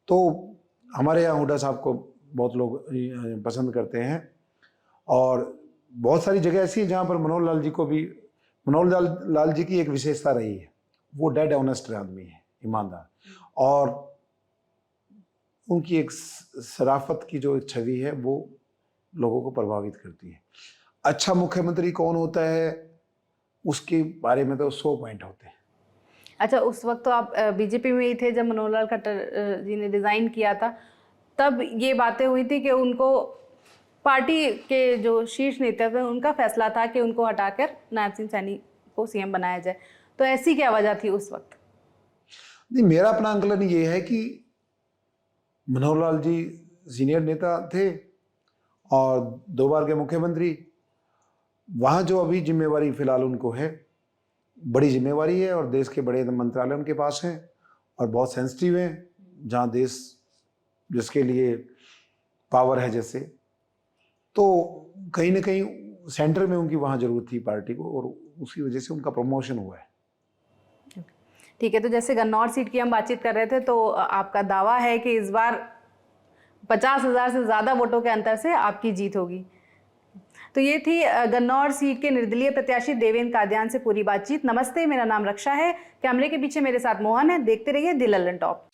A: तो हमारे यहाँ हुड्डा साहब को बहुत लोग पसंद करते हैं, और बहुत सारी जगह ऐसी है जहाँ पर मनोहर लाल जी की एक विशेषता रही है, वो डेड ऑनेस्ट आदमी है, ईमानदार, और उनकी एक शराफत की जो छवि है वो लोगों को प्रभावित करती है। अच्छा मुख्यमंत्री कौन होता है उसके बारे में तो 100 पॉइंट होते हैं।
B: अच्छा, उस वक्त तो आप बीजेपी में ही थे जब मनोहर लाल खट्टर जी ने रिजाइन किया था, तब ये बातें हुई थी कि उनको पार्टी के जो शीर्ष नेता थे उनका फैसला था कि उनको हटाकर नायब सिंह सैनी को सीएम बनाया जाए, तो ऐसी क्या वजह थी उस वक्त?
A: नहीं, मेरा अपना आंकलन ये है कि मनोहर लाल जी सीनियर नेता थे और 2 बार के मुख्यमंत्री। वहाँ जो अभी जिम्मेवारी फिलहाल उनको है, बड़ी जिम्मेवारी है, और देश के बड़े मंत्रालय उनके पास हैं और बहुत सेंसिटिव हैं, जहाँ देश जिसके लिए पावर है जैसे, तो कहीं ना कहीं सेंटर में उनकी वहाँ जरूरत थी पार्टी को, और उसी वजह से उनका प्रमोशन हुआ है।
B: ठीक है, तो जैसे गन्नौर सीट की हम बातचीत कर रहे थे, तो आपका दावा है कि इस बार 50,000 से ज़्यादा वोटों के अंतर से आपकी जीत होगी। तो ये थी गन्नौर सीट के निर्दलीय प्रत्याशी देवेंद्र कादियान से पूरी बातचीत। नमस्ते, मेरा नाम रक्षा है, कैमरे के पीछे मेरे साथ मोहन है। देखते रहिए द लल्लन टॉप।